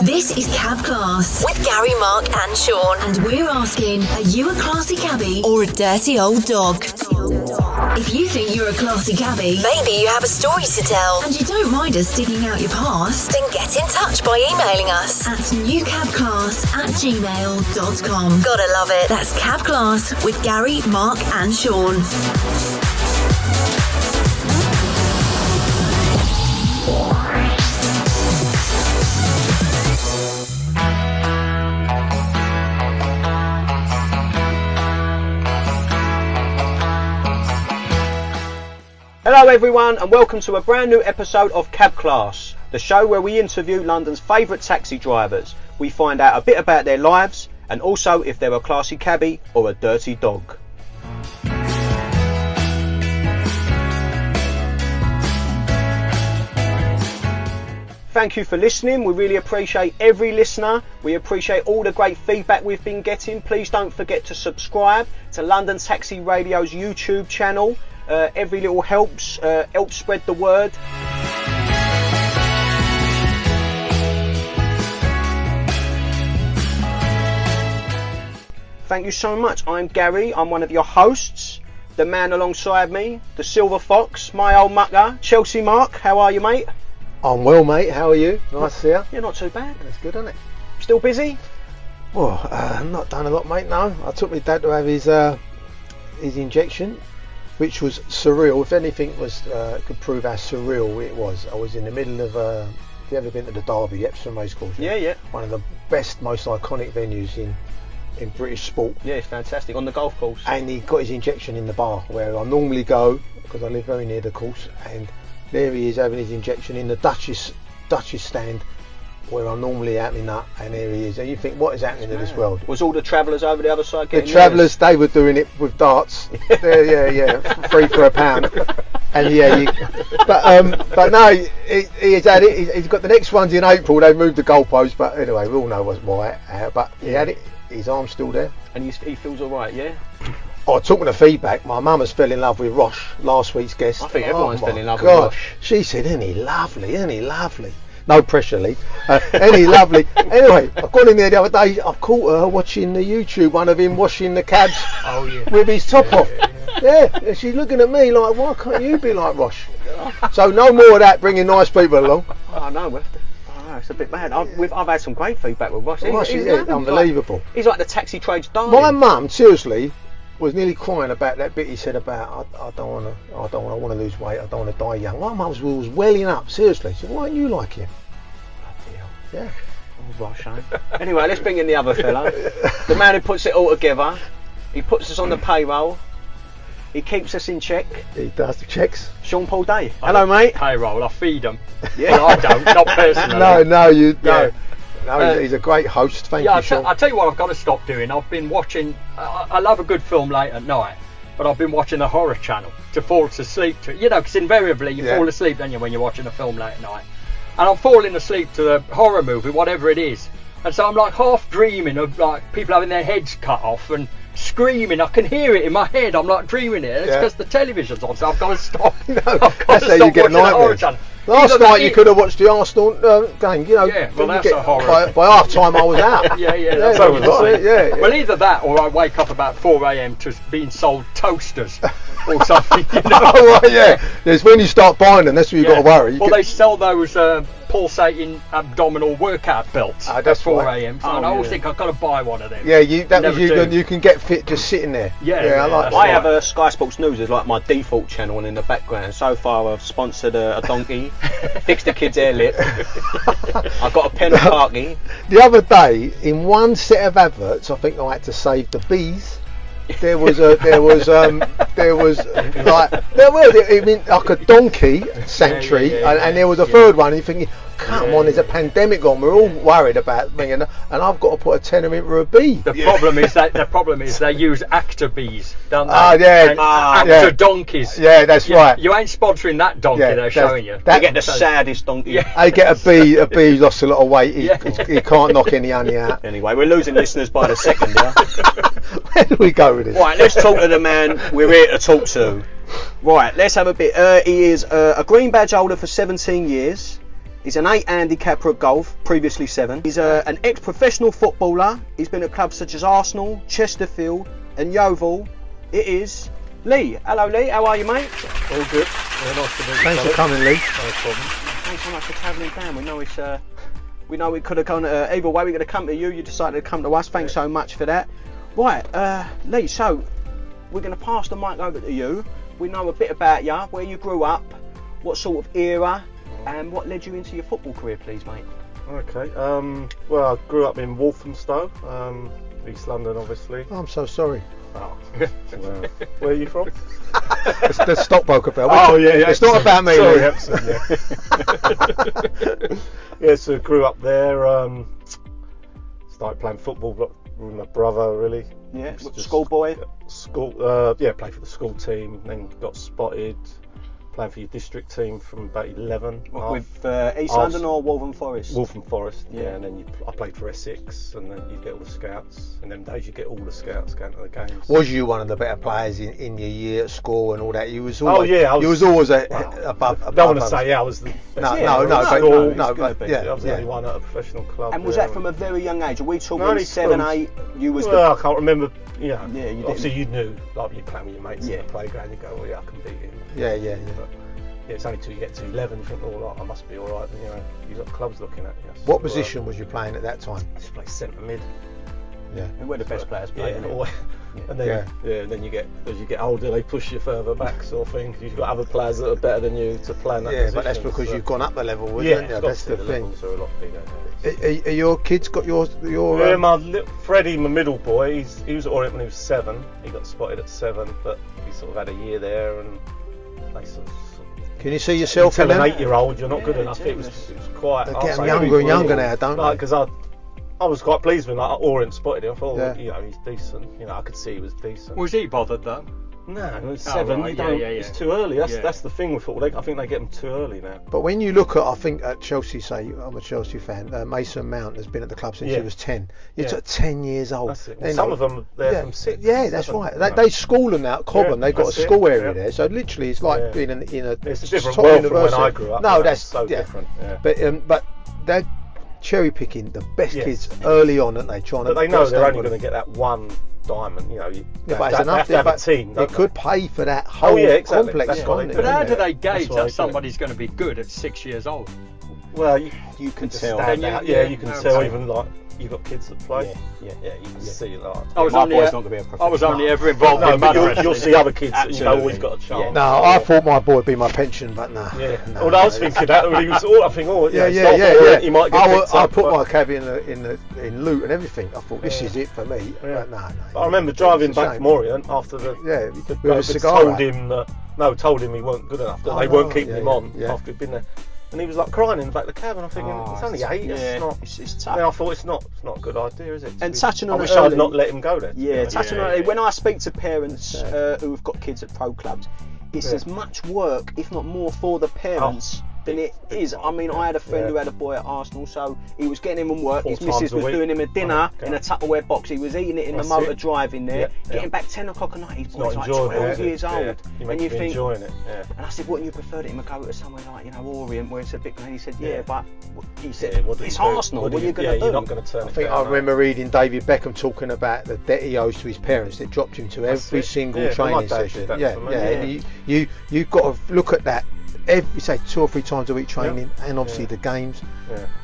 This is Cab Class with Gary, Mark and Sean. And we're asking, are you a classy cabbie or a dirty old dog? If you think you're a classy cabbie, maybe you have a story to tell, and you don't mind us digging out your past, then get in touch by emailing us at newcabclass@gmail.com. Gotta love it. That's Cab Class with Gary, Mark and Sean. Hello everyone and welcome to a brand new episode of Cab Class, the show where we interview London's favourite taxi drivers. We find out a bit about their lives and also if they're a classy cabbie or a dirty dog. Thank you for listening. We really appreciate every listener. We appreciate all the great feedback we've been getting. Please don't forget to subscribe to London Taxi Radio's YouTube channel. Every little helps spread the word. Thank you so much. I'm Gary. I'm one of your hosts. The man alongside me, the Silver Fox, my old mucker, Chelsea Mark. How are you, mate? I'm well, mate. How are you? Nice to see you. Yeah, not too bad. That's good, isn't it? Still busy? Well, not done a lot, mate. No, I took my dad to have his injection, which was surreal. If anything was could prove how surreal it was, I was in the middle of. Have you ever been to the Derby, Epsom Racecourse? Yeah. One of the best, most iconic venues in British sport. Yeah, it's fantastic on the golf course. And he got his injection in the bar where I normally go because I live very near the course. And there he is having his injection in the Duchess stand where I'm normally out my nut, and there he is. And you think, what is happening to this world? Was all the travellers over the other side getting the travellers, they were doing it with darts. Yeah, free for £1. And but no, he's had it. He's got the next ones in April. They've moved the goalpost, but anyway, we all know why. But he had it. His arm's still there. And he feels all right, yeah? Oh, talking of feedback, my mum has fell in love with Rosh, last week's guest. I think everyone's fell in love with Rosh. She said, isn't he lovely? No pressure, Lee. Ain't he lovely? Anyway, I've gone in there the other day. I caught her watching the YouTube, one of him washing the cabs with his top off. Yeah, and she's looking at me like, why can't you be like Rosh? So no more of that, bringing nice people along. Oh, no, it's a bit bad. I've had some great feedback with Rosh. He's unbelievable. He's like the taxi trade's darling. My mum, seriously, was nearly crying about that bit he said about I want to lose weight, I don't want to die young. My mum was welling up, seriously. She said, why don't you like him? Yeah. Oh, Rosh, Anyway, let's bring in the other fella. The man who puts it all together. He puts us on the payroll. He keeps us in check. He does the checks. Sean Paul Day. Hello, mate. Payroll, I feed them. Yeah, I don't, not personally. No, you don't. No, he's a great host. Thank you, Sean. I'll tell you what I've got to stop doing. I've been watching, I love a good film late at night, but I've been watching the horror channel to fall asleep to. You know, because invariably you fall asleep, don't you, when you're watching a film late at night. And I'm falling asleep to the horror movie, whatever it is. And so I'm like half dreaming of like people having their heads cut off and screaming. I can hear it in my head. I'm like dreaming it. It's because the television's on, so I've got to stop. That's how you get nightmares. Last night you could have watched the Arsenal game, you know. Yeah, well that's a horror. By half time I was out. That's Well, either that or I wake up about 4 a.m. to being sold toasters or something. You know? Oh, right, yeah. It's when you start buying them, that's when you've got to worry. They sell those pulsating abdominal workout belts at 4 a.m. So I always think I've got to buy one of them. Yeah, you can get fit just sitting there. I have a Sky Sports News as like my default channel, and in the background so far I've sponsored a donkey, fixed the kid's hair lip, I've got a pen of parky. The other day, in one set of adverts, I think I had to save the bees. There was like a donkey sanctuary, and there was a third one. And you're thinking, come on, there's a pandemic on. We're all worried about me, and I've got to put a tenner into a bee. The problem is they use actor bees, don't they? Actor donkeys. Yeah, that's right. You ain't sponsoring that donkey they're showing you. They get the saddest donkey. They get a bee. A bee's lost a lot of weight. He can't knock any honey out. Anyway, we're losing listeners by the second. Where do we go with this? Right, let's talk to the man we're here to talk to. Right, let's have a bit. He is a green badge holder for 17 years. He's an 8 handicapper at golf, previously 7. He's an ex-professional footballer. He's been at clubs such as Arsenal, Chesterfield and Yeovil. It is Lee. Hello Lee, how are you mate? All good. Yeah, nice to meet you. Thanks for coming, Lee. No problem. Thanks so much for travelling down. We know we could have gone either way. We're going to come to you. You decided to come to us. Thanks so much for that. Right, Lee, so we're going to pass the mic over to you. We know a bit about you, where you grew up, what sort of era, and what led you into your football career, please, mate. Okay. Well, I grew up in Walthamstow, East London, obviously. Oh, I'm so sorry. Oh. Well, where are you from? It's the stockbroker bell. Oh yeah. It's not about me. Sorry, Lee. Epsom, yeah. Yeah, so grew up there. Started playing football with my brother, really. Yeah, schoolboy. School. Yeah, played for the school team. Then got spotted playing for your district team from about 11. With East London or Waltham Forest? Waltham Forest, yeah. And then I played for Essex, and then you get all the scouts. In them days, you get all the scouts going to the games. Was you one of the better players in your year at school and all that? You was always. Oh yeah, you was always above. I don't want to say I was the best. No, but I was the only one at a professional club. And was that from a very young age? Are we talking only 7, 8? You was. Well, I can't remember. Yeah, you obviously didn't. you knew, like you playing with your mates in the playground. You go, well, yeah, I can beat him. Yeah. But, yeah, it's only till you get to 11 you think, oh, like, I must be all right. And, you know, you've got clubs looking at you. What position was you playing at that time? I just played centre mid. Yeah. And we're the best players playing. And then, and then you get, as you get older, they push you further back, sort of thing. You've got other players that are better than you to play in that position. But that's because you've gone up the level, isn't yeah, it? That's the thing. Levels are a lot bigger. Are your kids got your? Yeah, my little Freddie, my middle boy, he was at Orient when he was 7. He got spotted at 7, but he sort of had a year there, and they sort of. Can you see yourself tell in an them? 8-year-old you're not good enough? It was quite. They're getting younger and younger now, don't they? Because I was quite pleased when Orient spotted him. I thought, you know, he's decent. You know, I could see he was decent. Was he bothered though? No, it was 7. Right, you don't. It's too early. That's the thing with football. I think they get them too early now. But when you look at, I think at Chelsea, say I'm a Chelsea fan. Mason Mount has been at the club since he was 10. He's at 10 years old. That's it. Well, some of them they're from 6. Yeah, that's right. They school them out. Cobham, they've got a school area there. So literally, it's like being in a. It's a different top world university. from when I grew up. No, that's so different. Yeah. But they're cherry picking the best kids early on, aren't they? But they know they're only going to get that one diamond. You know, but it's enough. They have a team. They could pay for that whole complex. But how do they gauge that somebody's going to be good at 6 years old? Well, you can tell. You can tell even like you've got kids that play. Yeah, you can see that. I was only ever involved in but you'll see other kids that you've always got a chance. No, I thought my boy would be my pension, but no. Yeah. Well, I was thinking that when he was. I think, he might get picked I up, put my cabbie in loot and everything. I thought this is it for me. But no. But I remember driving back from Orient after the. With a cigar. Told him he weren't good enough. That they weren't keeping him on after he'd been there. And he was like crying in the back of the cab, and I'm thinking, it's only 8. It's tough. Then I thought it's not a good idea, is it? And touching on I wish I'd not let him go there. Yeah, touching on it. When I speak to parents who've got kids at pro clubs, it's as much work, if not more, for the parents than it is. I mean, I had a friend who had a boy at Arsenal, so he was getting him on work. His missus was doing him a dinner in a Tupperware box. He was eating it in the motor driving there, getting back 10 o'clock at night. His boy's like 12 years old. And you think, enjoying it. And I said, wouldn't you prefer him to go to somewhere like, you know, Orient, where it's a big man? He said, but he said, it's Arsenal. What are you going to do? You're not going to turn I think I remember reading David Beckham talking about the debt he owes to his parents that dropped him to every single training session. You've got to look at that. Every 2 or 3 times a week training, and obviously the games.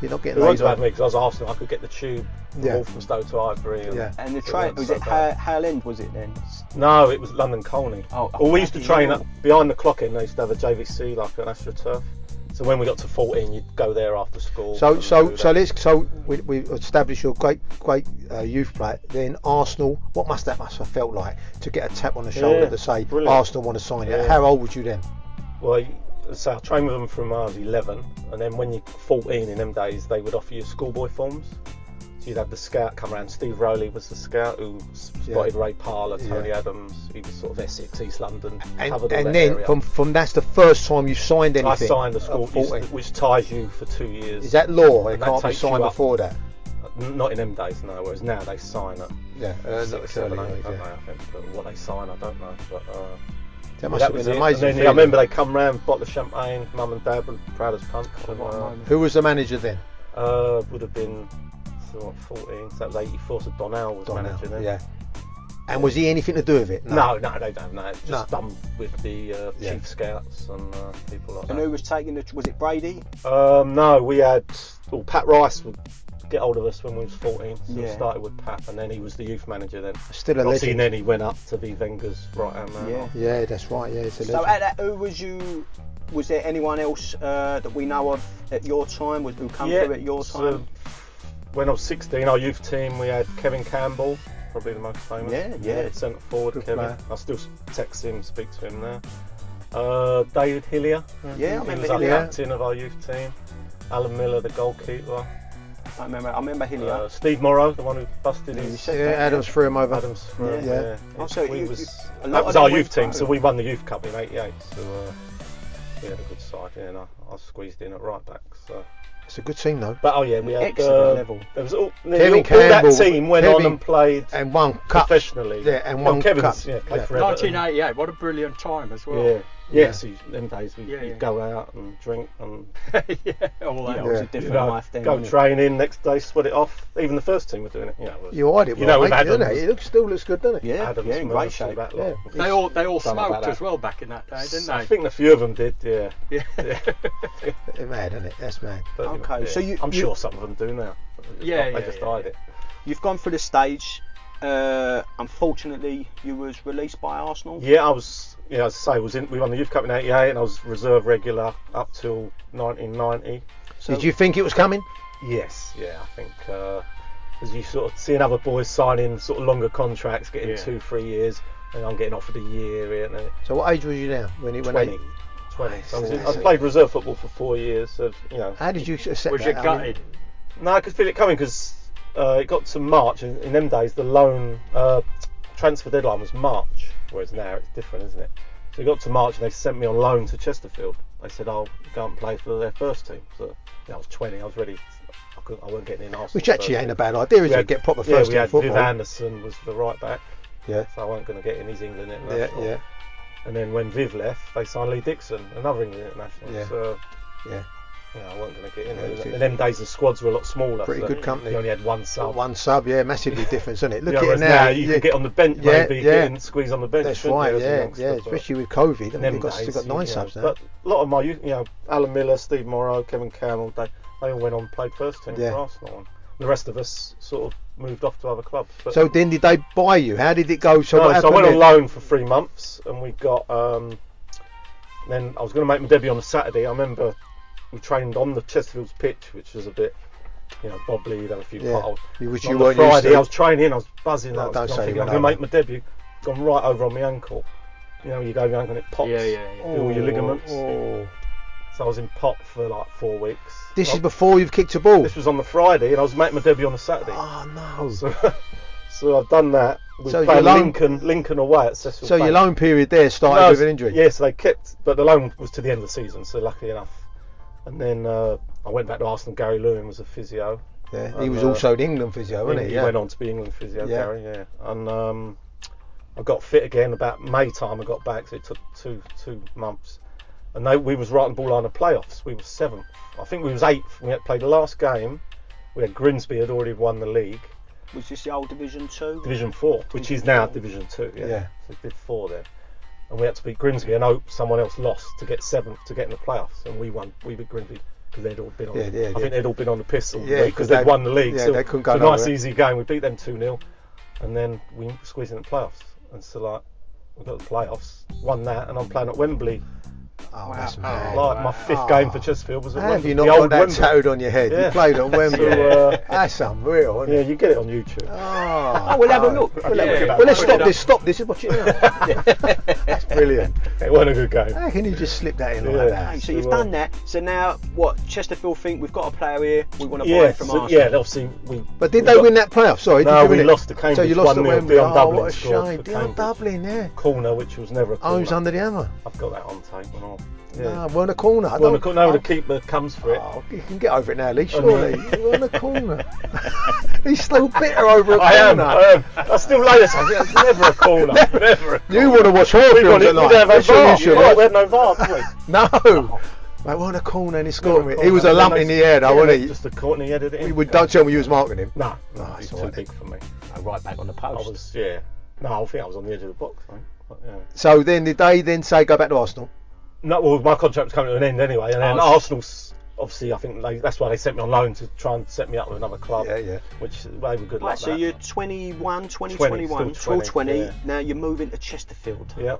You're not getting. It wasn't bad for me because I was Arsenal. I could get the tube from Walthamstow to Ivory. And the train was it Hale End? Was it then? No, it was London Colney. We used to train up behind the clock end. They used to have a JVC like an AstroTurf. So when we got to 14, you'd go there after school. So we established your great youth player. Then Arsenal. What must have felt like to get a tap on the shoulder to say Arsenal want to sign you? How old was you then? Well. So I trained with them from I was 11, and then when you're 14 in them days, they would offer you schoolboy forms. So you'd have the scout come around. Steve Rowley was the scout who spotted Ray Parler, Tony Adams. He was sort of Essex, East London. And then area. from that's the first time you signed anything. I signed the school, which ties you for 2 years. Is that law? It can't be signed before that. Not in them days, no. Whereas now they sign it. 6, 7, 8. I don't know. I think, but what they sign, I don't know. But That must that have was been it. an amazing. And then, I remember they come round, bottle of champagne. Mum and Dad were proud as punch. And, Who was the manager then? would have been 14. So that was 84. So Donnell was manager then. Yeah. And was he anything to do with it? No, they don't know. It's just done with the chief scouts and people like that. And who was taking was it Brady? No, we had Pat Rice would get hold of us when we was 14. So we started with Pat, and then he was the youth manager then. Still a Obviously, legend. then he went up to be Wenger's right hand man. Yeah, that's right. Yeah, it's a legend. So at that, who was you? Was there anyone else that we know of at your time? Who come through at your time? When I was 16, our youth team, we had Kevin Campbell, probably the most famous. Yeah. Centre forward, Good Kevin. player. I still text him, speak to him now. David Hillier. Yeah, I he remember was our Hillier. captain of our youth team. Alan Miller, the goalkeeper. I remember Hillier. Steve Morrow, the one who busted his. Yeah, Adams threw him over. Adams for Yeah. Also, that a lot was of our them youth went team, through. so we won the youth cup in '88. So we had a good side, and I squeezed in at right back. So. It's a good team though. But we had Excellent level. There was Kevin all Campbell, that team went on and played and won cup professionally. Yeah, and won Kevin's cups. played for Everton. 1988. What a brilliant time as well. Yeah. So them days we'd go out and drink and All that. It was a different life then. go wasn't it? training. Next day, sweat it off. Even the first team were doing it. You eyed it You well, know, with mate, didn't Adams. it? It still looks good, doesn't it? Yeah, Adams, in great Murphy, shape. that lot. They all Don't know about smoked that. as well back in that day, didn't they? I think a few of them did. Yeah. It's mad, isn't it? That's mad. But, Okay, so I'm sure some of them do now. They just hide it. You've gone through the stage. Unfortunately, you was released by Arsenal. Yeah, I was. Yeah, as I say, we won the Youth Cup in '88, and I was reserve regular up till 1990. So, Did you think it was coming? Yes, yeah, I think as you sort of seeing other boys signing sort of longer contracts, getting 2-3 years, and I'm getting offered a year. And So what age was you now when it went 20. 20. So I played reserve football for 4 years. So How did you accept Was that? you gutted? No, I could feel it coming because it got to March, and in them days the loan transfer deadline was March, whereas now it's different, isn't it? So it got to March and they sent me on loan to Chesterfield. They said I'll go and play for their first team. So I was 20, I was ready. I weren't getting in Arsenal. Which actually ain't a bad idea, is it? Get proper first we team had football. Viv Anderson was the right back. Yeah. So I weren't going to get in his England international. Yeah. And then when Viv left, they signed Lee Dixon, another England international. Yeah. So Yeah. I wasn't going to get in. Yeah, In them days, the squads were a lot smaller. Pretty so good company. You only had one sub. One sub, yeah, massively different, isn't it? Look at whereas it now. you can get on the bench, maybe get in, squeeze on the bench. That's shouldn't right, you, as a yeah, youngster, but especially with COVID. in They've them got, days, still got 9 subs now. But a lot of my, Alan Miller, Steve Morrow, Kevin Campbell, they all went on and played first team for Arsenal. And the rest of us sort of moved off to other clubs. But So then did they buy you? How did it go? So what I happened went on then? loan for 3 months, and we got. Then I was going to make my debut on a Saturday. I remember we trained on the Chesterfield's pitch, which was a bit, bobbly. You'd have a few potholes. Which On you the weren't used Friday, to. I was training. I was buzzing. No, I was don't say thinking, you I'm went going to over. make my debut. Gone right over on my ankle. You go your ankle and it pops. All your ligaments. Oh. So I was in pop for like 4 weeks. This is before you've kicked a ball. This was on the Friday, and I was making my debut on the Saturday. Oh no! So I've done that. We So played your loan- Lincoln away at Chesterfield. So your loan period there started with an injury. Yes, they kept, but the loan was to the end of the season, so lucky enough. And then I went back to Arsenal. Gary Lewin was a physio. Yeah, he was also the England physio, wasn't he? He went on to be England physio, Gary. Yeah, and I got fit again about May time. I got back, so it took two months. And we was right on the ball line of playoffs. We were 7th. I think we was 8th. We had played the last game. We had Grimsby had already won the league. Was this the old Division 2? Division 4, which is now Division 2. Yeah. So we did 4 then. And we had to beat Grimsby and hope someone else lost to get 7th to get in the playoffs. And we won. We beat Grimsby because they'd all been on. I think they'd all been on the piss all week because they'd won the league. Yeah, so they couldn't go it was a nice nowhere. easy game. We beat them 2-0, and then we squeezed in the playoffs. And so we got the playoffs, won that, and I'm playing at Wembley. Oh, that's mad. My 5th game for Chesterfield was at How have Wembley. you not the got old that Wembley. tattooed on your head? Yeah. You played on Wembley. So, That's unreal, isn't yeah, it? you get it on YouTube. Oh, we'll have a look. Well, let's stop this and watch it now. That's brilliant. It wasn't a good game. How can you just slip that in like Yeah. that? Hey, so you've done that. So now, what? Chesterfield think we've got a player here. We want to buy it from Arsenal. Yeah, obviously we. But did they win that playoff? Sorry, No, did you we win lost to it? Cambridge. So you lost to 1-0. Wembley. Dion Oh, Dublin what a scored shame. for Dion Cambridge. Dublin, yeah. Corner, which was never a corner. Oh, he was under the hammer. I've got that on tape. or yeah. No, we're on a corner. The keeper comes for it. Oh, you can get over it now, Lee. Surely we're on a corner. He's still bitter over a corner. I am. I still lay this. It's never a corner. Never a corner. You want to watch horror films at night? We had no VAR, did we? No. Mate, we're on a corner and he scored me. He was a lump in the air though, wasn't he? Just a corner, he headed it in. Don't tell me you was marking him. No, he's too big for me. Right back on the post. I think I was on the edge of the box. Yeah. So then did they then say go back to Arsenal? No, well, my contract was coming to an end anyway, and then Arsenal's obviously, I think that's why they sent me on loan to try and set me up with another club. Yeah. Which they were good. Right, so that. you're 21, 21, still 20. Yeah. Now you're moving to Chesterfield. Yeah.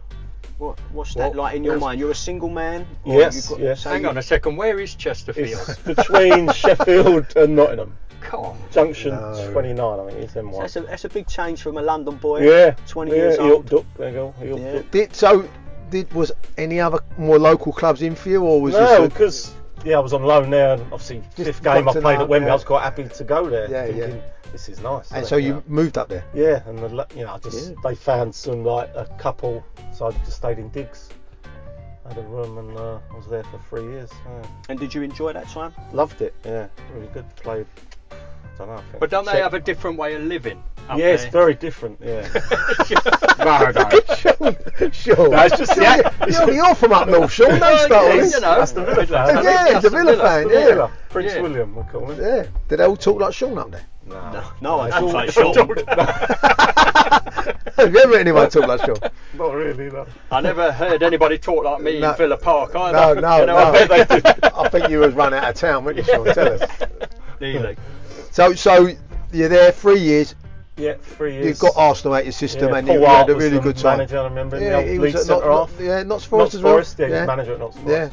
What's that like in your mind? You're a single man? Yes. Hang on a second, where is Chesterfield? It's between Sheffield and Nottingham. Come on. Junction 29, I think it's M1. So that's a big change from a London boy. 20 years he old. upped up. There you go. Was any other more local clubs in for you, or was no? Because I was on loan there, and obviously fifth game I played at Wembley, I was quite happy to go there. Thinking, this is nice. And so you moved up there? Yeah, and they found some a couple, so I just stayed in digs. I had a room and I was there for 3 years. Yeah. And did you enjoy that time? Loved it. Yeah, really good. Played. I don't know. But don't they have a different way of living? It's very different. Yeah. No. Sure. No, it's just you're from up north, Sean. Don't start with that's the Villa fan. Yeah, the Villa fan. Yeah. Prince William, we call him. Yeah. Did they all talk like Sean up there? No, I don't like Sean. Have you ever heard anyone talk like Sean? Not really, no. I never heard anybody talk like me in Villa Park either. No. I bet they did. I think you was run out of town, weren't you, Sean? Tell us. Really. So you're there 3 years. Yeah, 3 years. You've got Arsenal out your system, and Paul you had a was really the good time. Manager, I remember. He was at Notts Forest as well. He was manager at Notts Forest. Yeah.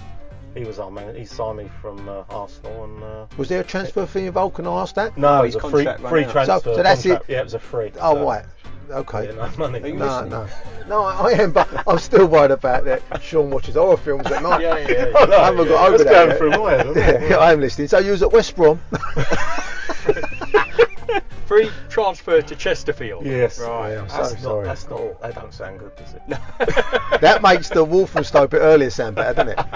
He was our manager. He signed me from Arsenal, and was there a transfer fee involved? Can I ask that? No, it was a free transfer. So that's it. Yeah, it was a free. Oh right. Okay. Yeah, no money. No, I am, but I'm still worried about that. Sean watches horror films at night. Yeah. I haven't got over that. Going through my head. I am listening. So you was at West Brom. Free transfer to Chesterfield. Yes. Right. I'm so sorry. That don't sound good, does it? That makes the Walthamstow bit earlier sound better, doesn't it?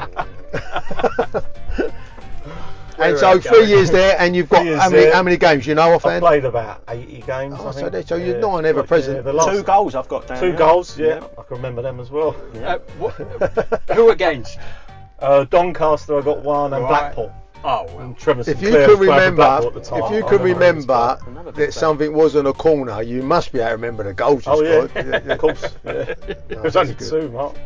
And so 3 years there, and you've got how many games? You know, I played about 80 games. Oh, so you're not ever present. 2 goals I've got down. 2 goals, yeah. I can remember them as well. Who against? Doncaster, I got 1, and Blackpool. Oh, well. Trevor if you can remember that something was on a corner, you must be able to remember the goals you scored. Yeah, of course. It was only 2, Mark.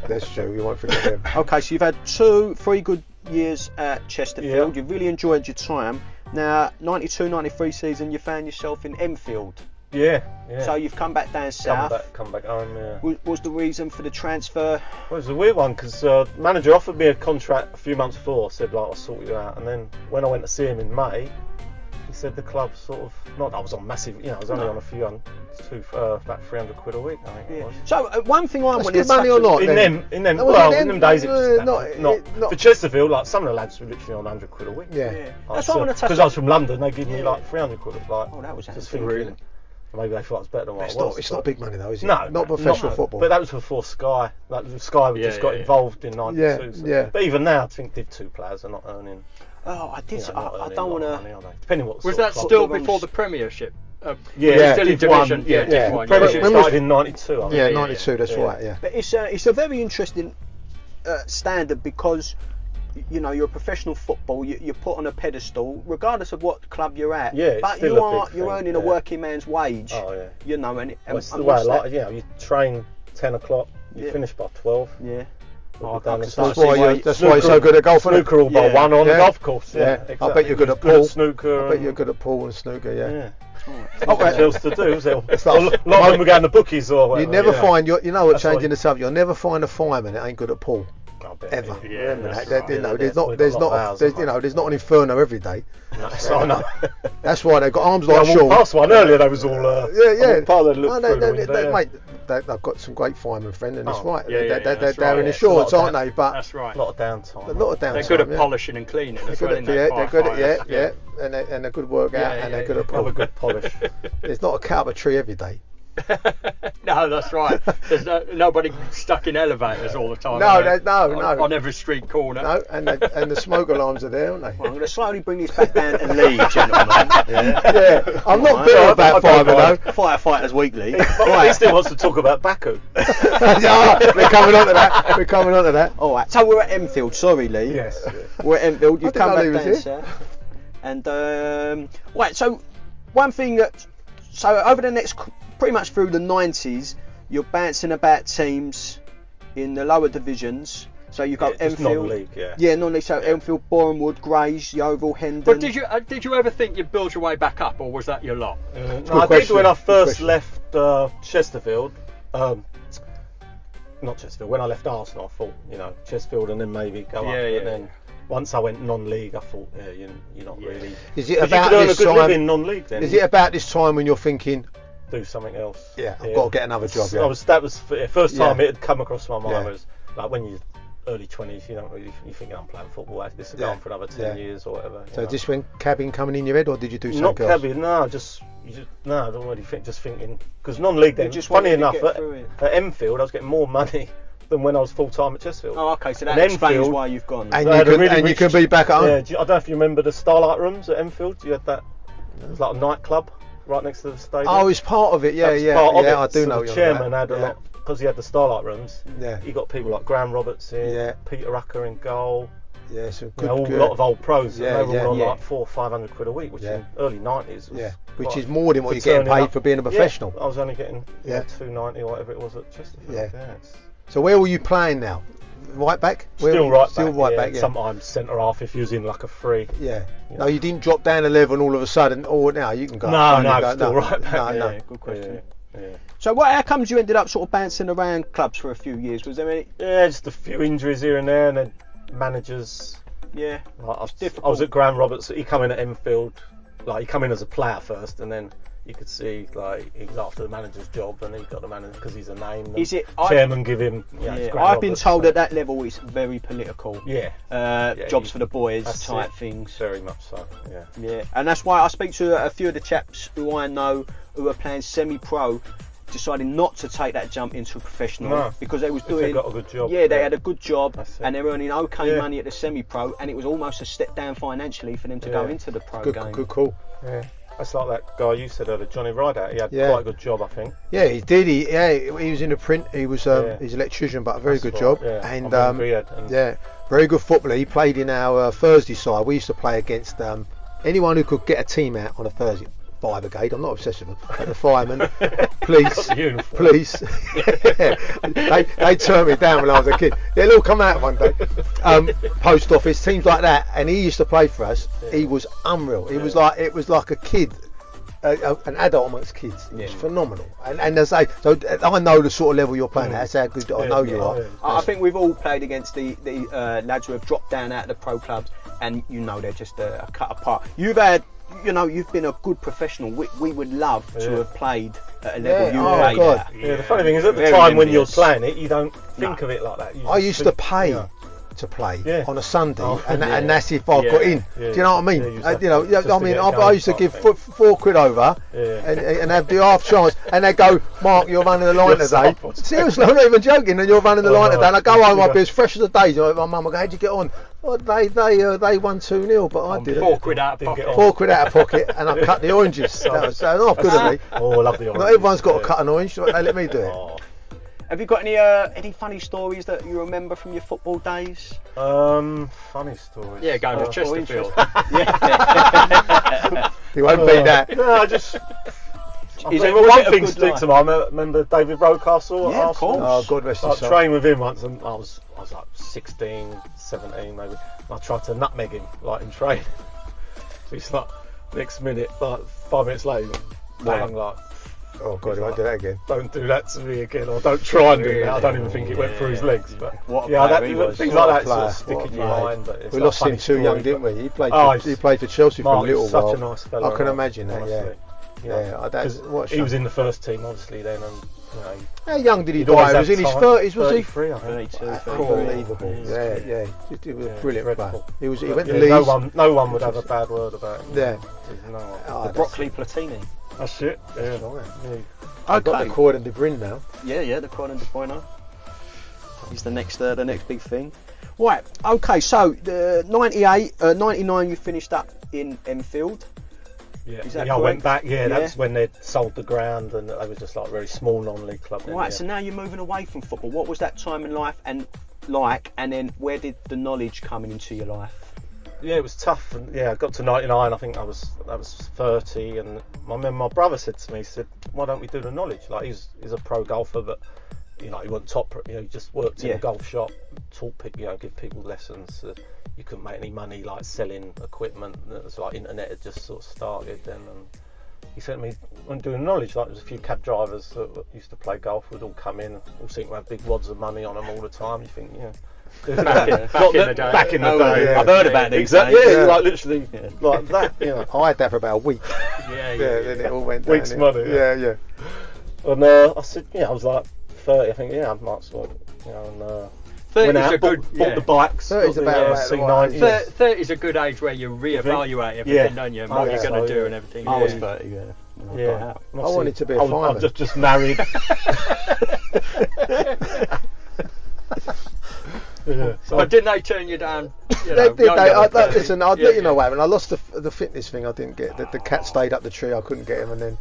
That's true. You won't forget them. Okay, so you've had 3 good years at Chesterfield. You've really enjoyed your time. Now, 92-93 season, you found yourself in Enfield. Yeah. So you've come back down south. Come back home. Yeah. What was the reason for the transfer? Well, it was a weird one because manager offered me a contract a few months before. Said I'll sort you out, and then when I went to see him in May, he said the club sort of not. I was on massive. I was only on a few about £300 a week. I think it was. So one thing I wanted to money or not? In them days, it was not for Chesterfield. Like some of the lads were literally on £100 a week. Yeah. That's what I want to touch. Because I was from London, they give me like £300. Like, that was just thinking. Maybe they thought it was better than what it was. It's not big money though, is it? No, not professional football. But that was before Sky. Sky just got involved in '92. Yeah. But even now, I think Div 2 players are not earning. Oh, I did. I don't want to. Depending what. Was that still before the Premiership? Still in Division. Yeah. Premiership started in '92. I think. Yeah, '92. That's right. Yeah. But it's a very interesting standard because. You're a professional football. You're put on a pedestal, regardless of what club you're at. Yeah, but you're earning a working man's wage. Oh yeah. And it's the way I like it. You train 10 o'clock. You finish by 12. Yeah. That's why you're so good at golf. Snooker all by 1 on the golf course. Yeah. Exactly. I bet you're good at pool. Snooker. I bet you're good at pool and snooker. Yeah. What else to do? A lot of them were going to bookies or whatever. You never find changing the subject. You'll never find a fireman that ain't good at pool. Ever. There's not an inferno every day. I know. That's why they've got arms like Sean. I walked past one earlier. They was all mate, they've got some great fireman friends, and it's right. They're in insurance, aren't they? But that's right. A lot of downtime. They're good at polishing and cleaning. They're good at and they're good workout, and they're good at have a good polish. There's not a cut up a tree every day. No, that's right. There's nobody stuck in elevators all the time. No. On every street corner. No, and the smoke alarms are there, aren't they? Well, I'm going to slowly bring this back down to Lee, gentlemen. Yeah, I'm not bitter about Fiverr though. Firefighters Weekly. Right. He still wants to talk about Baku. We're coming on to that. All right, so we're at Enfield. Sorry, Lee. Yes. We're at Enfield. You've come back didn't know down, Lee was sir. And right, so one thing that, so over the next, pretty much through the 90s, you're bouncing about teams in the lower divisions. So you've got Enfield, non-league, non-league. So Enfield, Bournemouth, Grays, Yeovil, Hendon. But did you ever think you'd build your way back up, or was that your lot? No, I did when I first left Chesterfield. Not Chesterfield. When I left Arsenal, I thought, Chesterfield, and then maybe go up. And then once I went non-league, I thought, you're not really. Is it about you could earn this a good time? living non-league then. Is it about this time when you're thinking, do something else? Yeah, I've got to get another job. Yeah. That was the first time it had come across my mind. Yeah. Was like when you're early 20s, you think I'm playing football. This will go on for another 10 years or whatever. So this when cabin coming in your head, or did you do something Not else? cabin, no. I don't really think. Just thinking, because non-league then. just Funny wanted to enough, get at Enfield, I was getting more money than when I was full time at Chesterfield. Oh, okay. So that And explains Enfield- why you've gone. And So I had a really you rich- can be back at home. Yeah, I don't know if you remember the Starlight Rooms at Enfield. You had that. It was like a nightclub right next to the stadium. Oh, it's part of it. Yeah, That was yeah, part of yeah. it. I do So know. The you're chairman right. had a lot, because he had the Starlight Rooms. Yeah. He got people like Graham Roberts in, Yeah. Peter Rucker in goal. Yeah, so You good. know, a good. lot of old pros. Yeah, and they were all on yeah. like 400 or 500 quid a week, which in early 90s was which quite- is more than what for you're getting turning paid up. for being a professional. Yeah, I was only getting Yeah. 290 or whatever it was at Chesterfield. Yeah. It's So where were you playing now? Right back? still right Still back. right back. Yeah. Sometimes centre half if you was in like a free. Yeah. No, you didn't drop down a level and all of a sudden. Oh, now you can go. Still right back. No. Yeah, good question. Yeah. So how comes you ended up sort of bouncing around clubs for a few years? Was there any? Yeah, just a few injuries here and there, and then managers. Yeah. Like, I difficult. was at Graham Roberts. He come in at Enfield. Like he come in as a player first, and then you could see like he was after the manager's job, and he got the manager because he's a name. Is it? Chairman give him? Yeah, Graham I've been Roberts, told so- at that level it's very political. Yeah. Jobs for the boys that's type it. things. Very much so. Yeah. Yeah, and that's why I speak to a few of the chaps who I know who are playing semi-pro, deciding not to take that jump into professional No, because they was if doing. they got a good job. Yeah, they had a good job That's it. and they were earning okay Yeah. money at the semi-pro, and it was almost a step down financially for them to go into the pro game. Good call. Yeah. That's like that guy you said earlier, Johnny Rideout. He had quite a good job, I think. Yeah, he did. He was in the print. He was he's an electrician, but a very good job. Yeah. And I remember he had, very good footballer. He played in our Thursday side. We used to play against anyone who could get a team out on a Thursday. Fire brigade. I'm not obsessed with them. But the firemen, police, they turned me down when I was a kid. They'll all come out one day. Post office, teams like that, and he used to play for us. He was unreal. It was like a kid. An adult amongst kids. It was phenomenal. And as I say, so I know the sort of level you're playing at. That's how good I know you are. I think we've all played against the lads who have dropped down out of the pro clubs, and they're just a cut apart. You've been a good professional. We would love to have played at a level you played at. Yeah, the funny thing is, at the Very time when you're envious. playing it, you don't think of it like that. I used to pay to play on a Sunday, and that's if I got in. Yeah. Do you know what I mean? Yeah, I used to give £4 over and have the half chance, and they go, Mark, you're running the line today. Seriously, I'm not even joking. And you're running the line today, and I go home, I'll be as fresh as a daisy. My mum will go, how'd you get on? Well, they won 2-0, but I didn't. £4 out of pocket. £4 out of pocket, and I cut the oranges. That was not good of me. Oh, I love the oranges. Not everyone's got to cut an orange. They let me do it. Have you got any funny stories that you remember from your football days? Funny stories. Yeah, going to Chesterfield. You won't beat that. No, I just. Is it one a thing good sticks to line? mind. I remember David Rocastle at Yeah, of Arsenal. course. Oh, God rest I his soul. trained with him once, and I was like 16, 17 maybe. And I tried to nutmeg him like in training. So he's like next minute, like 5 minutes later, bang, like. Oh God, I won't do that again. Don't do that to me again, or don't try and do that. I don't even think it went through his legs. But What a yeah, player he was. things What a like that sort player. of stick What a in your player. mind. But it's We like lost him funny too young, story, didn't but- we? Oh, He played for Chelsea for a Mark, little he's such while. a nice fellow. I can imagine that. honestly. Yeah. That's 'Cause what. he was in the first team, obviously, then, and How young did he he'd always die? He was have in his time. 30s, was he? 33, I think. 32, Unbelievable. Yeah. Yeah. He was a brilliant dreadful. player. He But went to yeah, Leeds. no one would have a bad word about him. Yeah. No one. Oh, The Broccoli Platini. That's it. Yeah. right. Yeah. I've got the Croydon de Bruyne now. Yeah, the Croydon de Bruyne. He's the next big thing. Right, okay, so 99 you finished up in Enfield. Yeah, Is that I went correct? back, that's when they'd sold the ground and they were just like a very small non-league club. Then, Right, so now you're moving away from football. What was that time in life and then where did the knowledge come into your life? Yeah, it was tough, and I got to 99. I think that was 30, and I remember my brother said to me, he said, "Why don't we do the knowledge?" Like he's a pro golfer, but he wasn't top. He just worked in a golf shop, taught people, give people lessons. You couldn't make any money like selling equipment. It was like internet had just sort of started then, and he said to me, "I'm doing knowledge." Like there was a few cab drivers that used to play golf would all come in, all seem to have big wads of money on them all the time. You think, Back in the day. Yeah. I've heard about it. Exactly. Yeah, like literally like that. I had that for about a week. Yeah. Then it all went down. Week's money. Yeah. And I said, I was like 30. I think, I might as well, and 30 went is out, a good. bought the bikes. 30's about C90s. 30 is a good age where you reevaluate everything, don't you? And what you're going to do and everything. I was 30, Yeah. I wanted to be a fireman. I've just married. So But didn't they turn you down? Listen, I'll let you know what happened. I lost the fitness thing. I didn't get the cat stayed up the tree. I couldn't get him, and then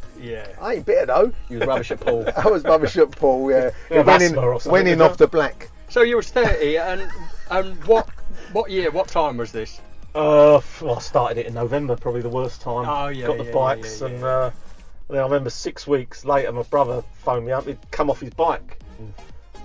I ain't bitter though. You was rubbish at pool. I was rubbish at Paul. Yeah, went in off the black. So you was 30, and what year? What time was this? I started it in November, probably the worst time. Oh yeah. Got the bikes, and then I remember 6 weeks later, my brother phoned me up. He'd come off his bike,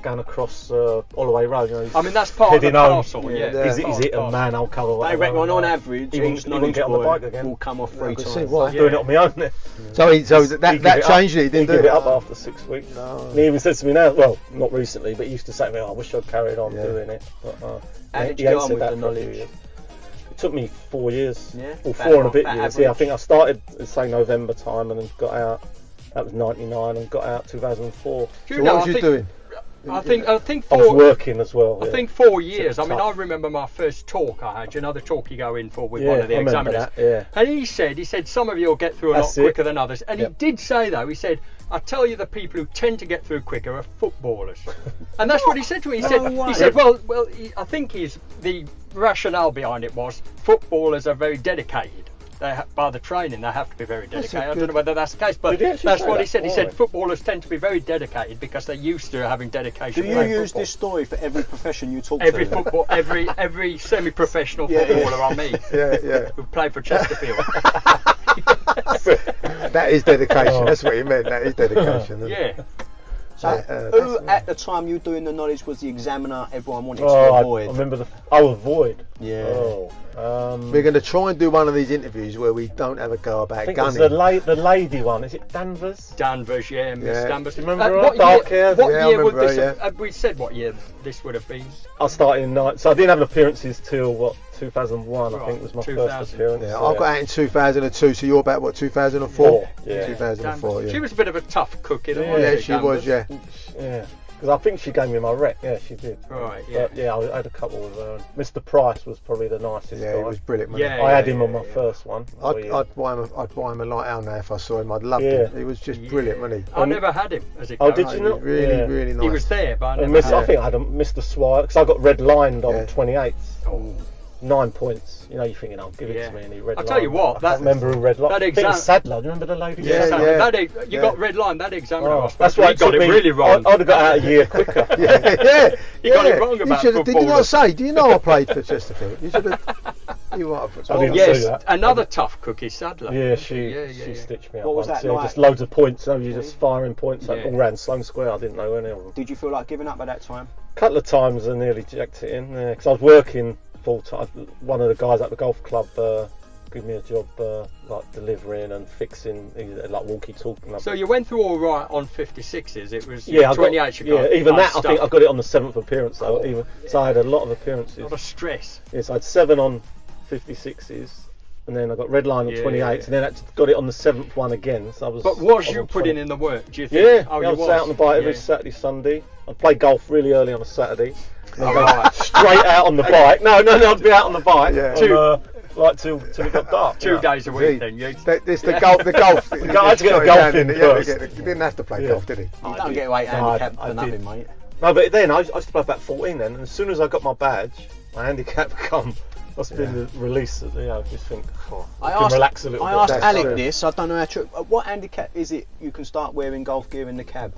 going across Holloway Road. I mean, that's part of the parcel. Yeah. Is it a manhole cover? They reckon on average, he wouldn't get on the bike again. Will come off 3 times. I was doing it on my own then. So that changed it. He didn't He do gave it it up after 6 weeks. No. And he even said to me now, well, not recently, but he used to say to me, I wish I'd carried on doing it. But, How did you get on with the knowledge? It took me 4 years. Yeah. Or 4 and a bit years. Yeah, I think I started say November time and then got out. That was 99 and got out 2004. So what was you doing? I think I was working as well. I think 4 years. I mean, I remember my first talk I had. The talk you go in for with one of the examiners. And he said some of you will get through a lot quicker than others. And he did say though, he said, I tell you, the people who tend to get through quicker are footballers. And that's what he said to me. He said, well, I think the rationale behind it was footballers are very dedicated. By the training, they have to be very dedicated. I don't know whether that's the case, but that's what he said. He said footballers tend to be very dedicated because they're used to having dedication. Do you use this story for every profession you talk every to? Every semi-professional footballer I meet who played for Chesterfield. That is dedication. That's what he meant. That is dedication. Yeah. So, who at the time you were doing the knowledge was the examiner everyone wanted to avoid? I remember avoid. Yeah. We're going to try and do one of these interviews where we don't have a go about gunning. The lady one. Is it Danvers? Danvers, yeah, Miss Danvers. Do you remember her? Dark hair. What year would this have, we said what year this would have been? I started in 9, so I didn't have appearances till 2001. I think was my first appearance. Yeah, I got out in 2002. So you're about 2004? Yeah, 2004. Yeah. She was a bit of a tough cook, she was. Yeah. Because I think she gave me my rec. Yeah, she did. Right. Yeah. But I had a couple with her. Mr. Price was probably the nicest guy. He was brilliant. I had him on my first one. I'd buy him a light owl now if I saw him. I'd love him. He was just brilliant, wasn't he? I never had him as a coach. Oh, did you not? Really nice. He was there, but I never had him. I think I had a Mr. Swire because I got red lined on 28th. Oh. 9 points. You're thinking, I'll give it to me, and he red line. I'll tell you what, I remember who red line. That exam. Sadler, do you remember the lady? You got red line. That examiner. That's why he got it really wrong. I'd have got out a year quicker. You got it wrong about football. Did you not say? Do you know I played for Chesterfield? You should have. You might have. Yes, another tough cookie, Sadler. Yeah, she stitched me up. What was that like? Just loads of points. So you just firing points all around Sloane Square. I didn't know any of them. Did you feel like giving up at that time? A couple of times I nearly jacked it in because I was working full time. One of the guys at the golf club gave me a job like delivering and fixing like walkie-talkie. So you went through all right on 56s. It was 28. Even that I think I got it on the 7th appearance though. So I had a lot of appearances. A lot of stress. Yes, I had 7 on 56s. And then I got red line on 28s, and then I got it on the 7th one again. So I was. But was you putting in the work? Do you think? Yeah, I was out on the bike every Saturday, Sunday. I'd play golf really early on a Saturday. And then go straight out on the bike. No, I'd be out on the bike. like till it got dark. 2 days a week then. It's the golf. The golf. I had to get a golf in first. He didn't have to play golf, did he? You don't get away handicap for nothing, mate. No, but then I used to play about 14 then, and as soon as I got my badge, my handicap must have been the release. Just think, I can relax a little bit. I asked Alec this. I don't know how true. What handicap is it you can start wearing golf gear in the cab?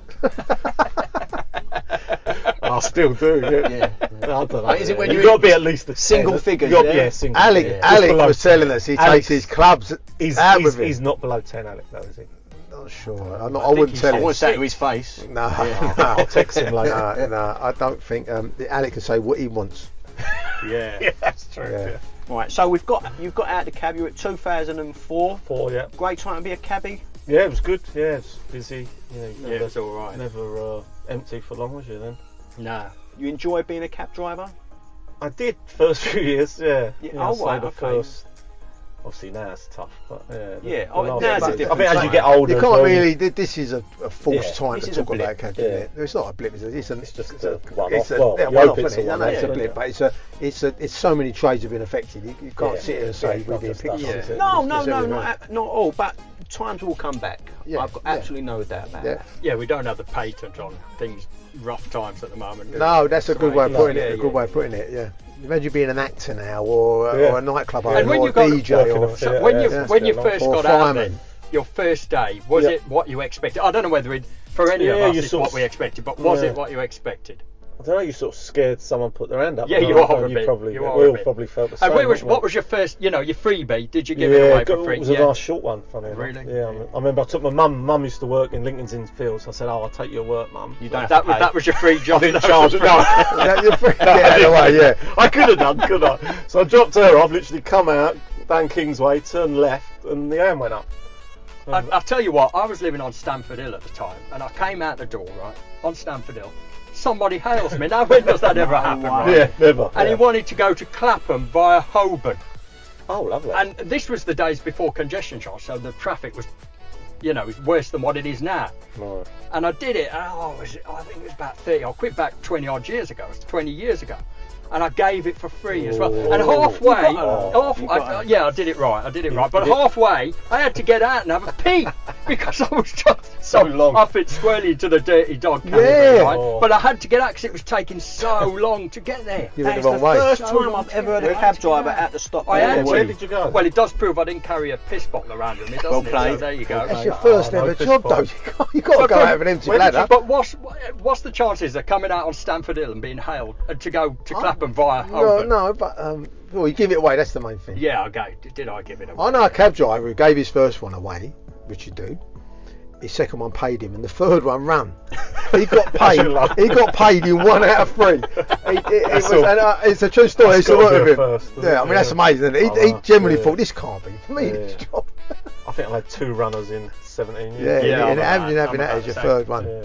I still do. Yeah. I don't know. Is it when you've got to be at least a single figures? Single. Alec was telling us he takes his clubs out with him. He's not below 10, Alec, though, is he? Not sure. I wouldn't tell him. I wouldn't say to his face. No, I'll text him later. No, I don't think Alec can say what he wants. Yeah, that's true. Yeah. Right, so you've got out the cab. You were at 2004. Yeah. Great time to be a cabbie. Yeah, it was good. Yeah, it was busy. It was all right. Never empty for long, was you then? No. You enjoy being a cab driver? I did first few years. Yeah. First. Obviously now it's tough, but now's a I different think as you get older, you can't really. This is a false time This to is a talk blip. about cab, isn't it? It's not a blip. It's just a one-off. one-off, isn't it? No, it's a blip, but it's so many trades have been affected. You can't sit here and say we're being picked on. No, not all. But times will come back. Yeah, I've got absolutely no doubt about that. Yeah, we don't have the patent on things. Rough times at the moment. No, that's a good way of putting it. A good way of putting it. Yeah. Imagine being an actor now, or a nightclub owner, or a DJ, when you first got out then, your first day, was it what you expected? I don't know whether for any of us it's what we expected, but was it what you expected? I don't know, you sort of scared someone put their hand up. Yeah, you are a bit. We all probably felt the same. And what was your first, your freebie? Did you give it away for free? It was a nice short one, funny enough. Really? Yeah, I remember I took my mum. Mum used to work in Lincoln's Inn Fields. I said, I'll take your work, Mum. You don't have to pay. That was your free job. I didn't charge it. No. You're free. Get out of the way, yeah. I could have done, couldn't I? So I dropped her off, literally come out, down Kingsway, turned left, and the hand went up. I'll tell you what, I was living on Stamford Hill at the time, and I came out the door, right, on Stamford Hill. Somebody hails me. Now, when does that ever happen, right? Yeah, never. And he wanted to go to Clapham via Holborn. Oh, lovely. And this was the days before congestion charge, so the traffic was, worse than what it is now. Right. And I did it, I think it was about 30, I quit back 20 odd years ago, it was 20 years ago. And I gave it for free as well. And halfway, I did it right. But halfway, I had to get out and have a pee because I was just so long. I fit squarely into the dirty dog category, right? But I had to get out because it was taking so long to get there. That's the first time I've ever heard a cab driver at the stop. Where did you go? Well, it does prove I didn't carry a piss bottle around with me, doesn't it? So there you go. That's your first ever job, though. You've got to go out with an empty bladder. But what's the chances of coming out on Stamford Hill and being hailed to go to Clapham via Holborn? No, but you give it away. That's the main thing. Yeah, okay. Did I give it away? I know a cab driver who gave his first one away, which you do. His second one paid him, and the third one ran. He got paid. He got paid in 1 out of 3. It's a true story. It's work with him. I mean that's amazing. He generally thought this can't be for me. This job. I think I had 2 runners in 17 years. And having that as your third one. Yeah.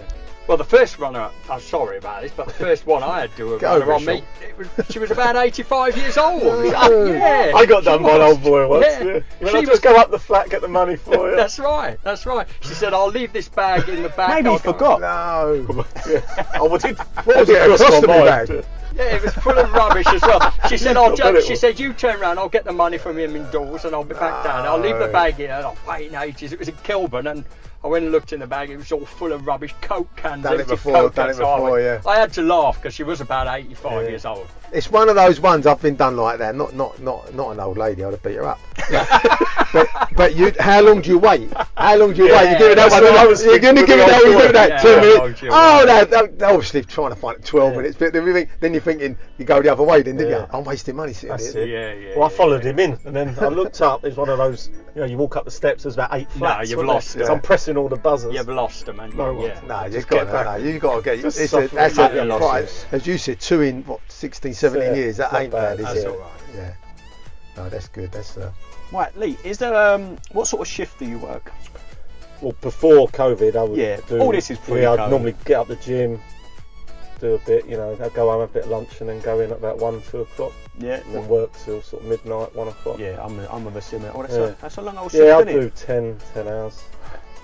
Well, the first runner, I'm sorry about this, but the first one I had to do a runner on me, she was about 85 years old. Yeah, I got done by an old boy once. Yeah. I'll just go up the flat, get the money for you. That's right. She said, I'll leave this bag in the back. Maybe he forgot. No. What was it? What was it? A colostomy bag? Yeah, it was full of rubbish as well. She said, she said, you turn around, I'll get the money from him indoors and I'll be back down. I'll leave the bag here. And I'm waiting ages. It was in Kilburn and I went and looked in the bag, it was all full of rubbish, Coke cans. Done it before, yeah. I had to laff because she was about 85 years old. It's one of those ones I've been done like that. Not an old lady. I'd have beat her up. but how long do you wait? How long do you wait? You give it that one. You're going to give it that 2 minutes. They're obviously trying to find it 12 minutes. But then you're thinking you go the other way. Then didn't you? I'm wasting money sitting here. Yeah. Well, I followed him in, and then I looked up. It's one of those. You walk up the steps. There's about 8 flats. No, you've lost it. I'm pressing all the buzzers. You've lost them, man. No, you've got to get. That's a price. As you said, 2 in 16, 17 years. That ain't bad, is it? That's all right. Yeah. No, that's good. That's Right, Lee. Is there what sort of shift do you work? Well, before COVID, I would do. All this is pretty. I'd normally get up the gym, do a bit. I'd go home, have a bit of lunch, and then go in at about 1, 2 o'clock. Yeah. And then work till sort of midnight, 1 o'clock. Yeah, I'm with a similar. Oh, that's a long old shift. Yeah, I do 10 hours.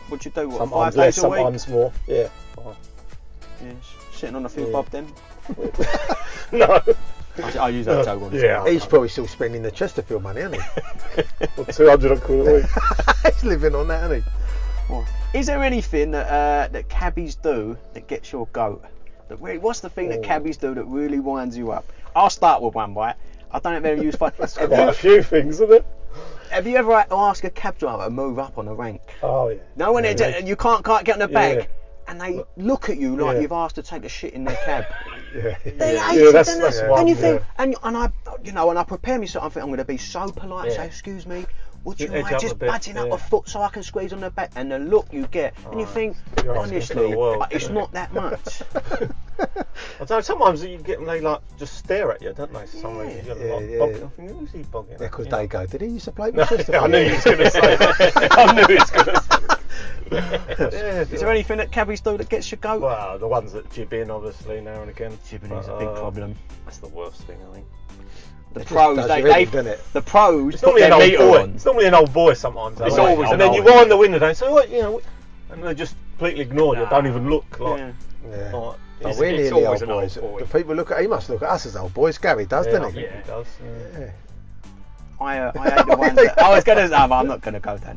What you do? What, sometimes 5 less, days a week? sometimes more. Yeah. Sitting on a few bob then. No. I use that joke all the time. He's probably still spending the Chesterfield money, isn't he? Well, 200 quid a week. He's living on that, isn't he? Is there anything that cabbies do that gets your goat? What's the thing that cabbies do that really winds you up? I'll start with one, right? I don't know if they've used fun. Quite a few things, isn't it? Have you ever had to ask a cab driver to move up on a rank? Oh yeah. No, when and you can't get on the back, Yeah. and they look at you like Yeah. you've asked to take a shit in their cab. Yeah. They hate Yeah, it, that's don't they? one, And you think, yeah. and I, and I prepare myself. I think I'm going to be so polite and Yeah. say, "Excuse me, would you Edge mind up just a bit, budging up yeah. a foot so I can squeeze on the back?" And the look you get, and you think, You're asking for honestly, the world. it's not that much. I don't know, sometimes you get them, they like just stare at you, don't they? Somewhere you get Yeah, like, yeah. bogging. I think, who's he bogging? Yeah, because You they know? go, did he used to play with No, Chesterfield? I knew he was going to say that. I knew he was going to say that. Yeah, Is there anything that cabbies do that gets your goat? Well, the ones that jib in, obviously, now and again. Jibbing is a big problem. That's the worst thing, I think. The It just pros, does they, your head, doesn't it? the pros It's put normally their an old meter boy. on. It's normally an old boy sometimes. It's though, always and an then old you boy. wind the window down and say, what, you know, and they just completely ignore you, don't even look like. Yeah. Yeah. like Oh, It's- we're it's nearly always old an old boys. boy. The people look at, he must look at us as old boys. Gary does, I doesn't he? think he does. Yeah. I hate the ones that, I was going to say, I'm not going to go down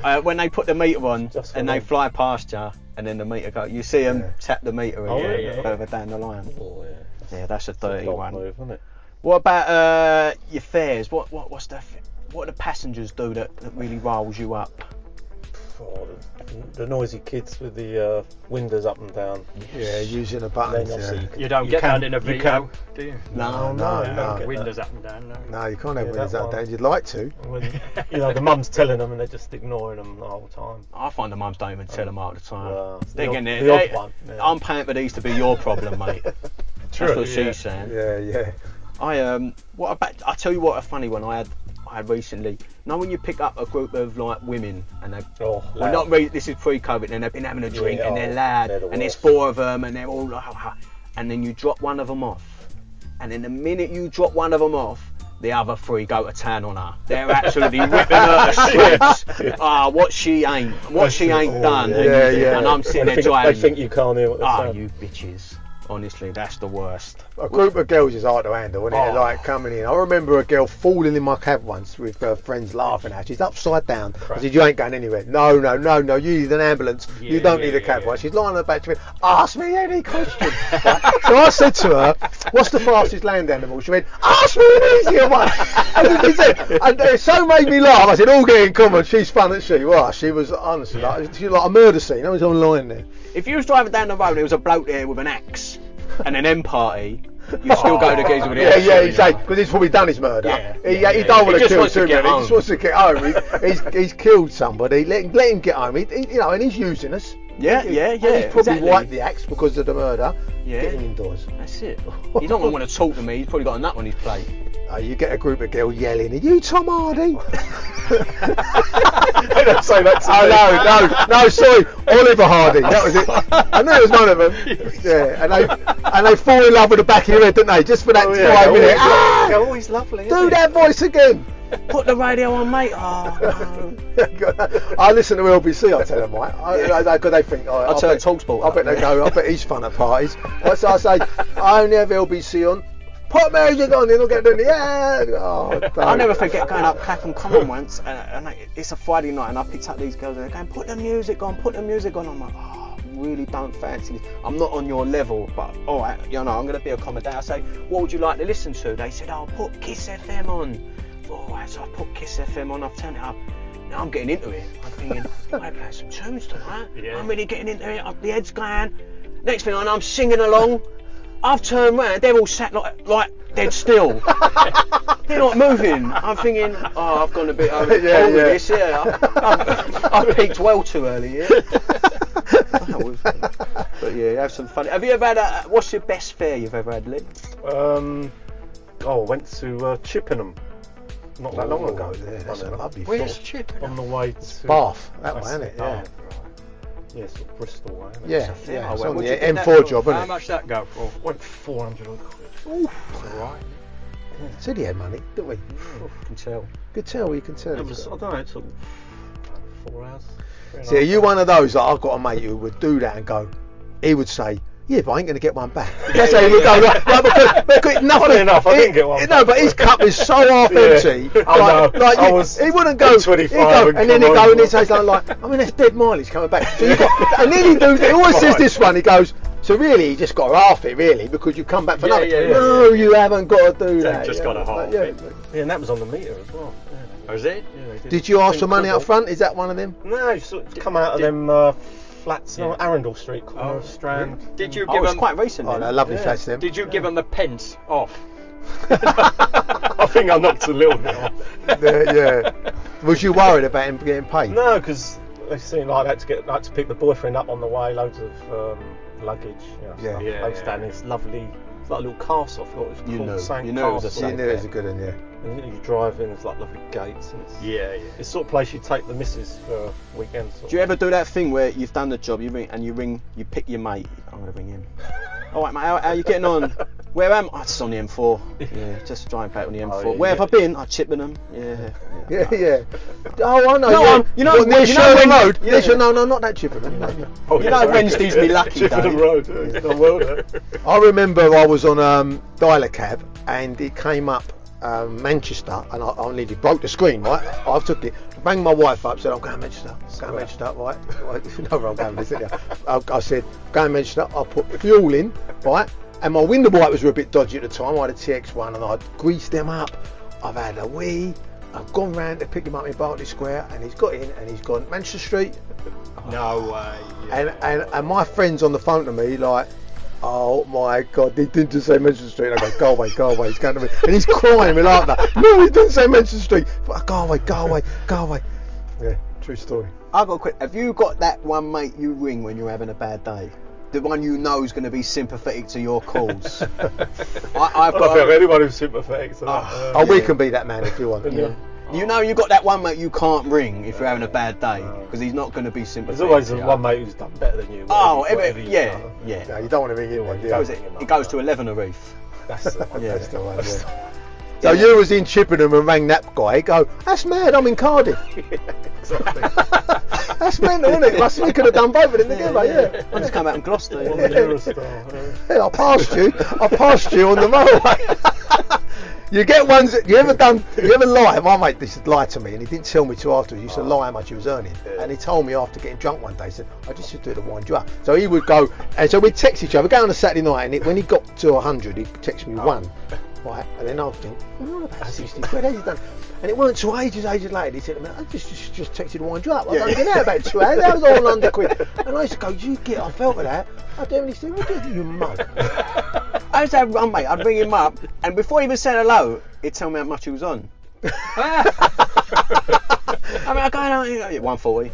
there. When they put the meter on Just for and they them. fly past you, and then the meter go, you see them Yeah. tap the meter Oh, again yeah. further down the line. Oh, yeah. Yeah, that's a dirty Dog one. move, isn't it? What about your fares? What do the passengers do that really riles you up? Oh, the noisy kids with the windows up and down. Yeah, using the Then buttons. obviously Yeah. You don't You get can- that in a you video, can- do you? No, you no. don't get Windows that. up and down, no. No, you can't have Yeah, windows that up one. down. You'd like to. When, you know, the mum's telling them and they're just ignoring them the whole time. I find the mums don't even tell them all the time. Well, They're the getting odd- it. the odd one, yeah. I'm paying for these to be your problem, mate. True, That's what yeah. she's saying. Yeah, yeah. I tell you what, a funny one I had recently. Now when you pick up a group of like women and they, Oh, well, loud. this is pre-COVID, and they've been having a drink Yeah, and they're oh, loud, they're the and there's worst. 4 of them and they're all like, and then you drop one of them off, and then the minute you drop one of them off, the other 3 go to town on her. They're absolutely ripping her to shreds. What she ain't done, yeah. and I'm sitting there They driving. think you can't hear what they're saying. You bitches. Honestly, that's the worst. A group of girls is hard to handle, isn't it? Oh. Like coming in. I remember a girl falling in my cab once with her friends laughing at her. She's upside down. I said, "You ain't going anywhere." No. You need an ambulance. You Yeah, don't need a yeah, cab. yeah. Right? She's lying on her back to me. Ask me any question. Right? So I said to her, "What's the fastest land animal?" She went, "Ask me an easier one." And it so made me laugh. I said, "All getting common." She's fun, isn't she? Well, she was honestly she was like a murder scene. I was online there. If you was driving down the road and there was a bloke there with an axe and an M party, you'd still go to geezer with the axe. Yeah, he's saying because he's probably done his murder. He don't want He to just kill wants to too get many. He home. just wants to get home. He's killed somebody. Let him get home. And he's using us. Yeah. And he's probably exactly. wiped the axe because of the murder. Yeah. Get him indoors. That's it. He's not going to want to talk to me. He's probably got a nut on his plate. You get a group of girls yelling, "Are you Tom Hardy?" They don't say that to me. No, sorry, Oliver Hardy. That was it. I knew it was none of them. Yeah, and they fall in love with the back of your head, don't they? Just for that 5 minutes. They're always lovely. Do that voice again. Put the radio on, mate. Oh, no. I listen to LBC. I tell them, right? Because they think. I'll turn TalkSport I up. bet they go. I bet he's fun at parties. So I say, I only have LBC on. Put music on, they'll get doing the I'll never forget going up Clapham Common once, and it's a Friday night, and I picked up these girls, and they're going, put the music on. I'm like, I really don't fancy this. I'm not on your level, but all right, I'm going to be accommodating. I say, what would you like to listen to? They said, put Kiss FM on. All right, so I put Kiss FM on, I've turned it up. Now I'm getting into it. I'm thinking, I play some tunes tonight. Yeah. I'm really getting into it. The head's going. Next thing I know, I'm singing along. I've turned round, they're all sat like dead still. They're not moving. I'm thinking, I've gone a bit over the top with this, yeah. I peaked well too early, yeah. But yeah, have some fun. Have you ever had what's your best fare you've ever had, Lee? Went to Chippenham not that long ago. Yeah, that's a lovely Where's thought. Chip? On the way to Bath, that way, That's isn't it? Yeah. Yeah, sort of Bristol way. Isn't it? Yeah, fair. yeah. Oh, It's well, on would the you get that M4 for? job, How isn't it? much that go for? Went 400 quid. Alright. Said he had money, didn't we? Can tell. Good tell, you can tell. It he's was, I got- don't know, it took 4 hours. See, are you one of those that I've got a mate who would do that and go, he would say, yeah, but I ain't going to get one back. That's how he would go. Like, because nothing. Funny enough, I didn't get one. No, but his cup is so half empty. He wouldn't go. 25 and then he'd go and he'd say something like, I mean, that's dead mileage coming back. So and then he always says this one. He goes, so really, you just got to half it, really, because you come back for nothing. No, you haven't got to do that. Just got to half it. Yeah, and that was on the meter as well. Oh, is it? Yeah, did you ask for money up front? Is that one of them? No, you sort of come out of them flats on Arundel Street, Strand. Did you give them quite recent? Oh, no, lovely flats them. Did you give them the pence off? I think I knocked a little bit off. Yeah. Was you worried about him getting paid? No, because they seemed like that to pick the boyfriend up on the way. Loads of luggage. I was down this lovely, it's like a little castle. I thought it was called the same you knew castle. You knew it was a good one, yeah. And you drive in, there's like lovely gates. And it's the sort of place you take the missus for weekends. Do you ever do that thing where you've done the job, you pick your mate? I'm going to ring him. All right, mate, how are you getting on? Where am I? Just on the M4. Yeah, just driving back on the M4. Where have I been? I Chippenham. Yeah. Oh, I know. No, near Sherwood Road. Yeah. No, not that Chippenham. Wednesday's me lucky day. Chippenham Road. It's not well there. I remember I was on dialer cab and it came up Manchester, and I nearly broke the screen. Right, I took it, banged my wife up, said I'm going to Manchester. Right, you know where I'm going with this, didn't you? I said going to Manchester. I put fuel in, right. And my window wipers were a bit dodgy at the time. I had a TX1 and I'd greased them up. I've had a wee. I've gone round to pick him up in Berkeley Square and he's got in and he's gone Manchester Street. No way. Yeah. And my friend's on the phone to me like, oh my God, he didn't just say Manchester Street. And I go away, he's going to me. And he's crying me like that. No, he didn't say Manchester Street. But go away. Yeah, true story. I've got a quick. Have you got that one mate you ring when you're having a bad day? The one you know is going to be sympathetic to your calls. I don't think anyone who's sympathetic to that. We can be that man if you want. Yeah. You know you got that one mate you can't ring if you're having a bad day because he's not going to be sympathetic. There's always one mate who's done better than you. No, you don't want to ring him one. It goes to 11 a reef. That's the one. That's the one. Yeah. So you was in Chippenham and rang that guy. Go, that's mad. I'm in Cardiff. Exactly. That's mental, isn't it? We could have done both of them together. Yeah. I just come out in Gloucester. Yeah, I passed you on the motorway. You get ones that you ever lie? My mate used to lie to me and he didn't tell me till afterwards. He used to lie how much he was earning. And he told me after getting drunk one day, he said, I just used to do it to wind you up. So he would go, and so we'd text each other, go on a Saturday night, and when he got to 100, he'd text me one. Right, and then I'll think, well, about 60 quid, how's he done? And it weren't till ages later, he said to me, I just texted to wind you up. I don't get out about 2 hours, that was all under quid. And I used to go, you get off out of that. I definitely said, what do you mug? I used to have one mate, I'd ring him up, and before he even said hello, he'd tell me how much he was on. I mean, I go on 140.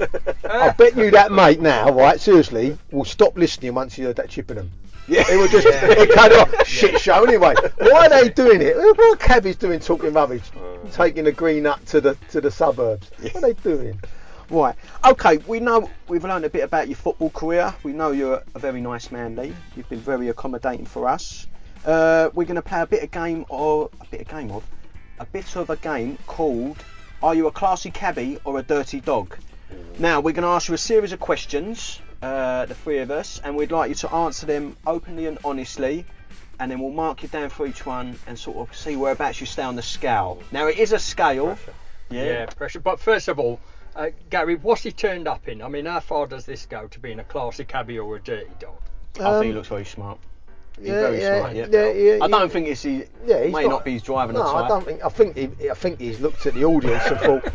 I bet you that mate now, right, seriously, will stop listening once he heard that Chippenham. Yeah, it was just it kind of shit show anyway. Why are they doing it? What are cabbies doing talking rubbish, taking the green up to the suburbs? What are they doing? Right. Okay. We know we've learned a bit about your football career. We know you're a very nice man, Lee. You've been very accommodating for us. We're going to play a bit of a game called Are You a Classy Cabbie or a Dirty Dog? Now we're going to ask you a series of questions. The three of us, and we'd like you to answer them openly and honestly, and then we'll mark you down for each one and sort of see whereabouts you stay on the scale. Now it is a scale. Pressure. Yeah, pressure. But first of all, Gary, what's he turned up in? I mean, how far does this go to being a classy cabbie or a dirty dog? I think he looks very smart. He's very smart. I don't think it's he may not be his driving the type. I don't think. I think he's looked at the audience and thought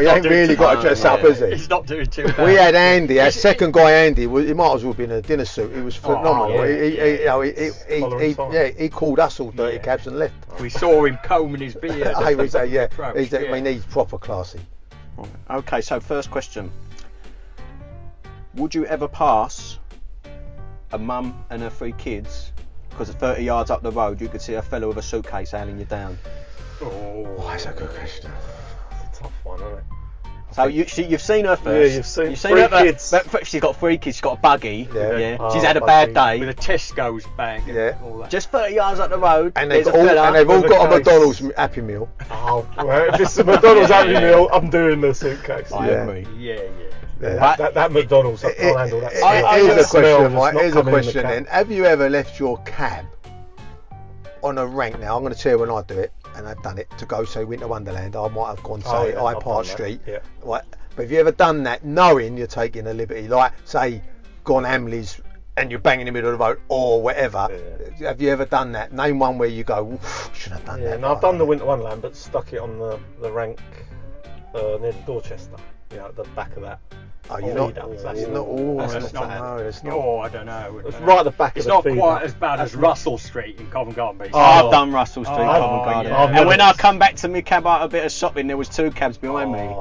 he ain't really got to dress up, is he? He's not doing too bad. We had Andy, our second guy, Andy. He might as well have been in a dinner suit. He was phenomenal. He called us all dirty cabs and left. We saw him combing his beard. I would say, he's proper classy. Right. Okay, so first question: would you ever pass a mum and her 3 kids because 30 yards up the road you could see a fella with a suitcase hailing you down? Oh, that's a good question. It's a tough one, isn't it? So you've seen her first. Yeah, you've seen 3 kids. But she's got 3 kids. She's got a buggy. Yeah. She's had a bad day. With a Tesco's bag. Yeah. All that. Just 30 yards up the road. And they've all got a McDonald's Happy Meal. Oh, well, if it's a McDonald's Happy Meal, I'm doing the suitcase. I agree. Yeah. That McDonald's, I can't handle that. Here's a question, Mike. Here's a question then. Have you ever left your cab on a rank? Now, I'm going to tell you when I do it, and I've done it, to go, say, Winter Wonderland. I might have gone, say, High Park Street. Yeah. Right? But have you ever done that knowing you're taking a liberty? Like, say, gone Hamleys and you're banging in the middle of the road or whatever. Yeah. Have you ever done that? Name one where you go, shouldn't have done that. No, I've done the Winter Wonderland, but stuck it on the rank near the Dorchester. At the back of that. Oh, you're not. It's not. Oh, it's not. No, it's not. Oh, I don't know. It's right at the back. It's not quite as bad as Russell Street in Covent Garden. I've done Russell Street, Covent Garden. Yeah. And when I come back to my cab out a bit of shopping, there was 2 cabs behind me.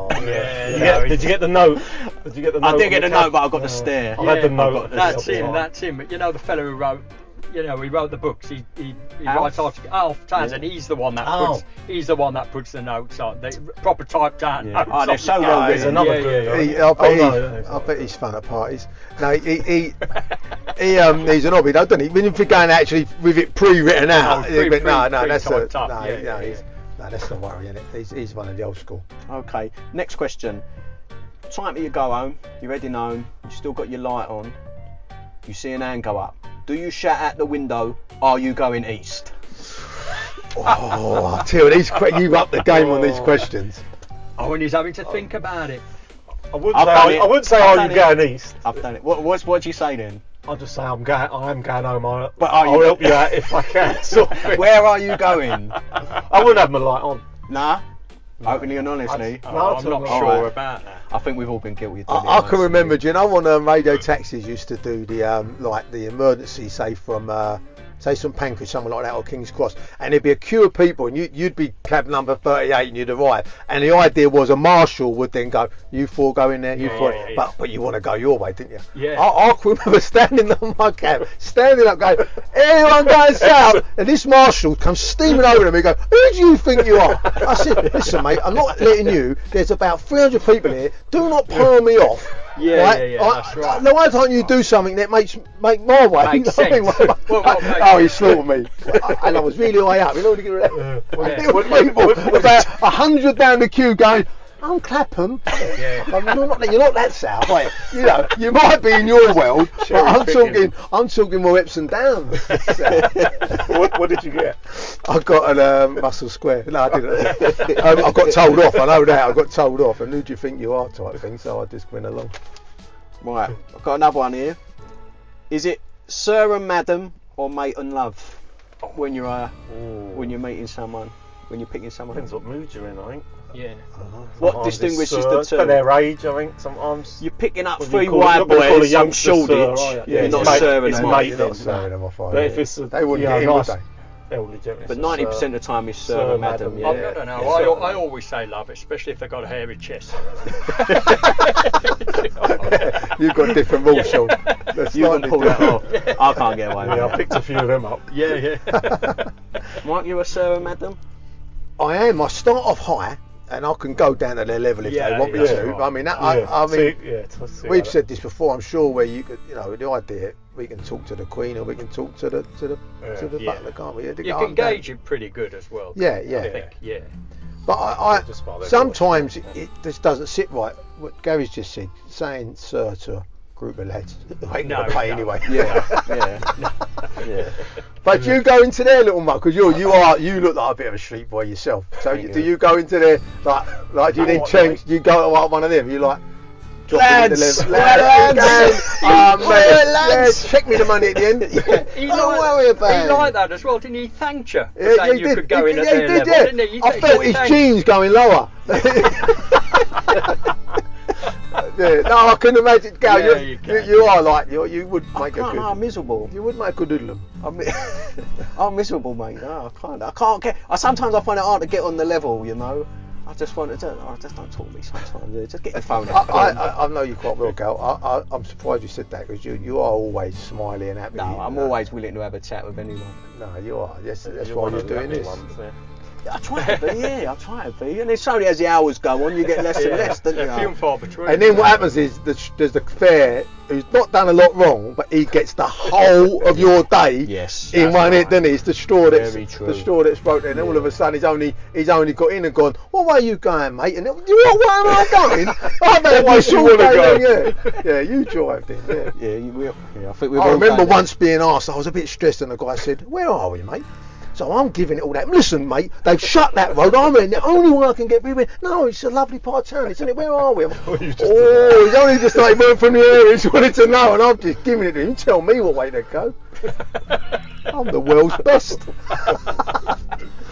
Did you get the note? I didn't get the note, but I got the stare. I had the note. That's him. You know the fellow who wrote. He wrote the books. He writes articles. Alf Townsend. He's the one that puts. He's the one that puts the notes on. They proper typed out. Yeah. Oh, they're so well written. There's another good. I bet he's fun at parties. No, he's an hobby, doesn't he? When you're going actually with it pre-written out. That's no worry, isn't it? He's one of the old school. Okay. Next question. Time you go home. You're heading home. You still got your light on. You see an hand go up. Do you shout out the window, are you going east? I tell you, you up the game on these questions. Oh, and he's having to think about it. I wouldn't say, are you going east? I've done it. What do you say then? I'll just say I am going home. But I'll help you out if I can. Where are you going? I wouldn't have my light on. Nah? Openly and honestly? I'm not sure about that. I think we've all been guilty of I can remember, do you know when radio taxis used to do the emergency, say from St Pancras, something like that, or King's Cross, and there'd be a queue of people, and you'd be cab number 38, and you'd arrive, and the idea was a marshal would then go, you 4 go in there, you 4, but you want to go your way, didn't you? Yeah. I can remember standing on my cab, standing up, going, anyone going south? And this marshal comes steaming over to me, and go, who do you think you are? I said, listen, mate, I'm not letting you. There's about 300 people here. Do not palm me off. That's right. No, why don't you do something that make my way? Makes sense. He slaughtered me, and I was really high up. You know, to get rid of people about 100 down the queue going, I'm Clapham. You're not that south, right? You might be in your world, but I'm talking more Epsom and Downs. What did you get? I got a Russell Square. No, I didn't. I got told off. I know that. I got told off. And who do you think you are, type thing. So I just went along. Right, I've got another one here. Is it Sir and Madam or Mate and Love when you're meeting someone, when you're picking someone? Depends what mood you're in, I think. Yeah. What distinguishes the two? For their age, I think sometimes. You're picking up 3 white boys, some Shoreditch. You're not serving them. You're not serving them off. But if it's they wouldn't get in, would they? But 90% of the time is Sir and Madam. I don't know. I always say love, especially if they've got a hairy chest. You've got different rules, Sean. You can pull that off. I can't get away with I picked a few of them up. Yeah. Aren't you a Sir and Madam? I am. I start off high, and I can go down to their level if they want me to. Right. I mean, we've said this before. I'm sure where you could, the idea we can talk to the Queen or we can talk to the butler, can't we? You can gauge it pretty good as well. Yeah. I think, yeah. But I sometimes it just doesn't sit right. What Gary's just said, saying sir to a group of lads, I ain't gonna pay anyway. Yeah. But you go into their little muck because you look like a bit of a street boy yourself. So do you go into there like do you then change? You go to one of them. You like. Lads, check me the money at the end. Don't worry about it. He liked that as well, didn't he? Thanked you. You could go in at their level, didn't he? I felt his jeans going lower. No, I couldn't imagine. Gal, you are like you would make a good. I'm miserable. You would make a good hoodlum. I'm miserable, mate. No, I can't get. Sometimes I find it hard to get on the level. I just want to do. Just don't talk to me sometimes. Just get your phone out. I know you quite well, Gal. I'm surprised you said that because you are always smiley and happy. No, I'm always willing to have a chat with anyone. No, you are. Yes, that's why you're doing this. I try to be, yeah, I try to be. And it's only as the hours go on, you get less and less, don't you? Few and far between. And then what happens is there's the fare who's not done a lot wrong, but he gets the whole of your day in one hit, doesn't he? It's the straw that's broken. And all of a sudden he's only got in and gone, what way are you going, mate? And what way am I going? I've had a short day. Yeah, you drive then. Yeah, you will. Yeah, I think we've I all remember done that. once being asked, I was a bit stressed, and the guy said, where are we, mate? So I'm giving it all that. Listen, mate, they've shut that road. I'm in the only one I can get through. No, it's a lovely part of town, isn't it? Where are we? He's only just like went from the area. He just wanted to know, and I'm just giving it to him. Tell me what way to go. I'm the world's best.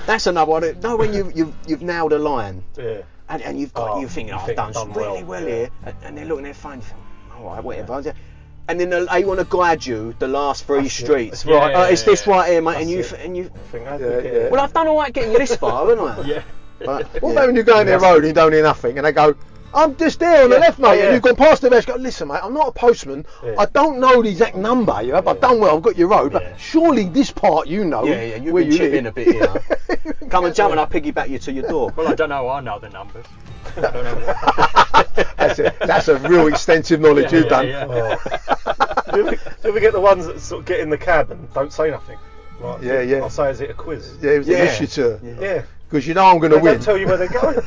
That's another one. No, when you've nailed a line, and you've got you're thinking, I've done really well here, and they're looking at their phone, you think, all right, whatever. And then they want to guide you the last three streets. Right. It's this right here, mate. And you. Well, I've done all right getting you this far, haven't I? Yeah. But, What about when you go in their road and you don't hear nothing, and they go, I'm just there on the left, mate, and you've gone past the rest. Go, listen, mate, I'm not a postman. I don't know the exact number, but I've done well. I've got your road, but surely this part you know. Yeah, you've been chipping a bit here. Come and jump, and I'll piggyback you to your door. Well, I don't know. I know the numbers. I don't know what. That's a real extensive knowledge you've done. Do you ever get the ones that sort of get in the cab and don't say nothing? Like, Yeah. I'll say, is it a quiz? Yeah, it was an issue. Yeah. Because you know I'm going to They win. don't tell you where they're going.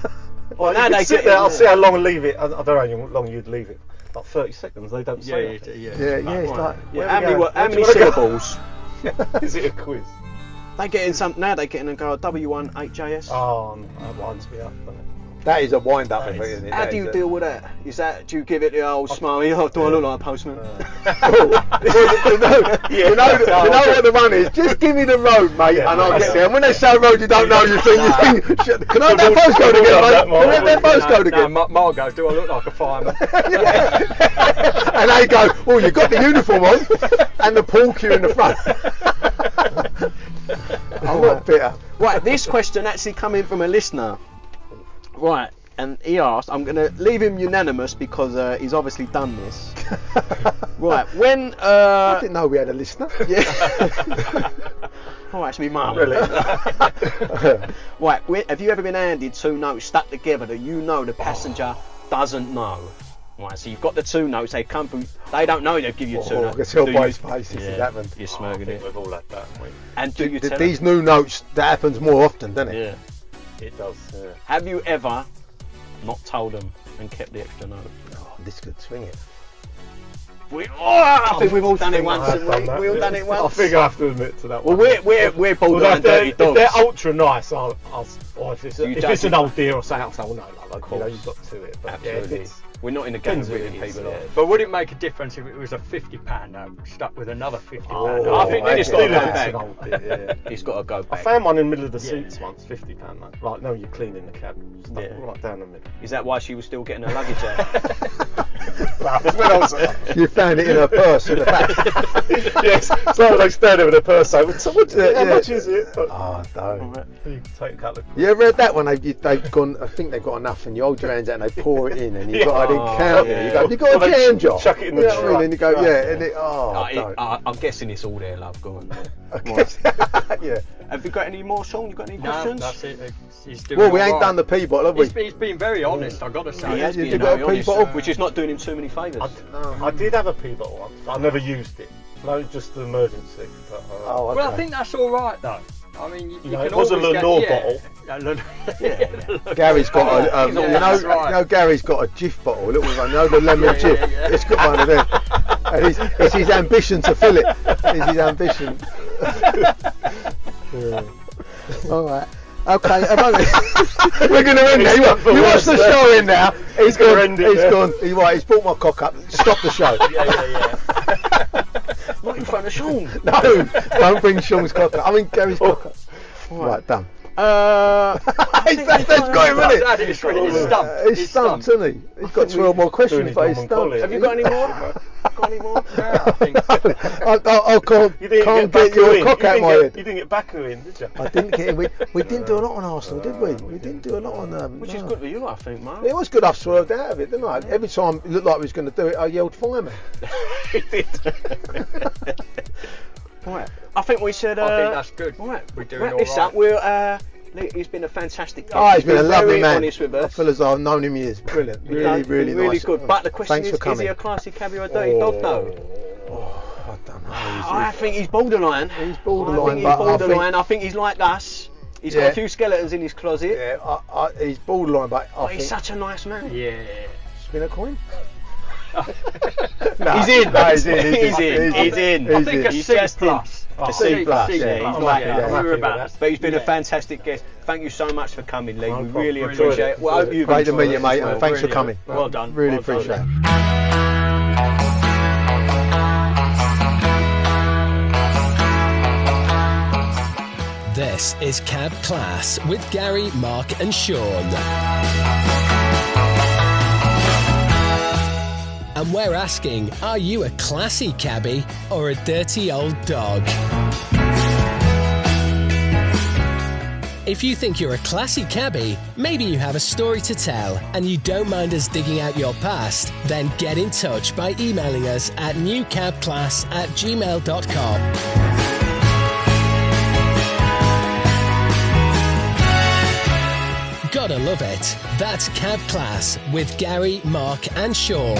Well, Now you they can sit get- there, I'll see how long I leave it. I don't know how long you'd leave it. Like 30 seconds, they don't say anything. It's like, How many syllables? Is it a quiz? They get in they get in and go W1HJS. Oh, that winds me up, doesn't it? that is a wind up, isn't it? How do you deal with that? Do you give it the old smarmy? Oh, do I look like a postman? You know what the run is? Just give me the road, mate, and I'll get there. And when they say a road you don't know, you think, can I have that postcode again, mate? Can I have that postcode again? No, Margot, do I look like a fireman? And they go, well, you've got the uniform on and the pool cue in the front. I'm not bitter. Right, this question actually come in from a listener. Right, and he asked, I'm going to leave him unanimous because he's obviously done this. Right, when... I didn't know we had a listener. Yeah. Oh, that's me mum. Really? Right, have you ever been handed two notes stuck together that you know the passenger doesn't know? Right, so you've got the two notes, they come from... They don't know they've given you two I notes. can tell Do by you- his face this has happened. You're smirking it. We've all had that, haven't we? And do you tell These them? new notes, that happens more often, doesn't it? Yeah. It does, yeah. Have you ever not told them and kept the extra note? Oh, this could swing it. I think we've all done it once, I've haven't done we? that, We've all yeah. done it I once. think I have to admit to that Well, one. we're borderline Although dirty if they're dogs. ultra nice, or if it's an old deer or something, I'll say, oh no, you know, you've got to it. But Absolutely. Yeah, if We're not in the game of Depends ripping what it is, people yeah. off. But would it make a difference if it was a £50 note stuck with another £50 note? I think then it's got to go it's back. an old deer, yeah. It's got to go I back. found one in the middle of the seats once, £50 note. Like, no, you're cleaning the cab. Stuck right down the middle. Is that why she was still getting her luggage out? You found it in her purse in the back. Yes, so they stand there with a purse over. So how much is it? Oh, don't. You can take a couple of. You ever read that one? They've gone. I think they've got enough, and you hold your hands out and they pour it in, and you've got to then count it. You go, you got Or a they jam jar. chuck it in the You know what I mean? truck. And you go, yeah, and it. Oh, don't. I'm guessing it's all there, love. Go on. Yeah. Have you got any more, Sean? You got any No, questions? that's it. He's doing Well, we ain't alright. done the pea bottle, have we? He's been very honest, I've got to say. He has You been got a very pea honest, bottle? which is not doing him too many favours. I did have a pea bottle once. I never used it. No, just an emergency. But, Oh, okay. Well, I think that's all right though. I mean, you know, can it was a always Lenore get, bottle. Gary's got a, Yeah, you that's know, right. you know, Gary's got a Jif bottle, a little one, you know, the lemon Jif. yeah. It's got one of them. And it's his ambition to fill it. It's his ambition. All right. Okay, we're going to end now. You watch the show in now. He's gone. end it, He's yeah. gone. He's brought my cock up. Stop the show. Not in front of Sean. No, don't bring Sean's cock up. I mean Gary's cock up. Right, done. That's got him, isn't it? It's stumped. He's stumped, isn't he? He's got 12 more questions, but he's stumped. Have you got any more? Got any more? Yeah, I think so. I can't get your cock out my head. You didn't get Baku in, did you? I didn't get it. We didn't do a lot on Arsenal, did we? We didn't do a lot on. Which is good for you, I think, Mark. It was good. I swerved out of it, didn't I? Every time it looked like we was going to do it, I yelled fireman. Right. I think we should. I think that's good. Right. We're doing Wrap all this right. up. We'll He's been a fantastic guest. Oh, he's been a lovely very man. honest with I us. feel as though I've known him years. Brilliant. Really nice. Good. But the question is he a classy cabbie or a dirty dog though? I don't know. I think he's borderline. He's borderline. I think he's like us. He's got a few skeletons in his closet. Yeah, he's borderline, but he's such a nice man. Yeah. Spin a coin? He's in. He's in. I think a C plus. A C plus. Yeah, I'm happy with that. But he's been a fantastic guest. Thank you so much for coming, Lee. We really appreciate it. Well, I hope you've great to enjoyed meet you, it mate. as well. And thanks for coming. Well done. Really appreciate it. This is Cab Class with Gary, Mark and Sean. And we're asking, are you a classy cabbie or a dirty old dog? If you think you're a classy cabbie, maybe you have a story to tell and you don't mind us digging out your past, then get in touch by emailing us at newcabclass@gmail.com. Gotta love it. That's Cab Class with Gary, Mark and Sean.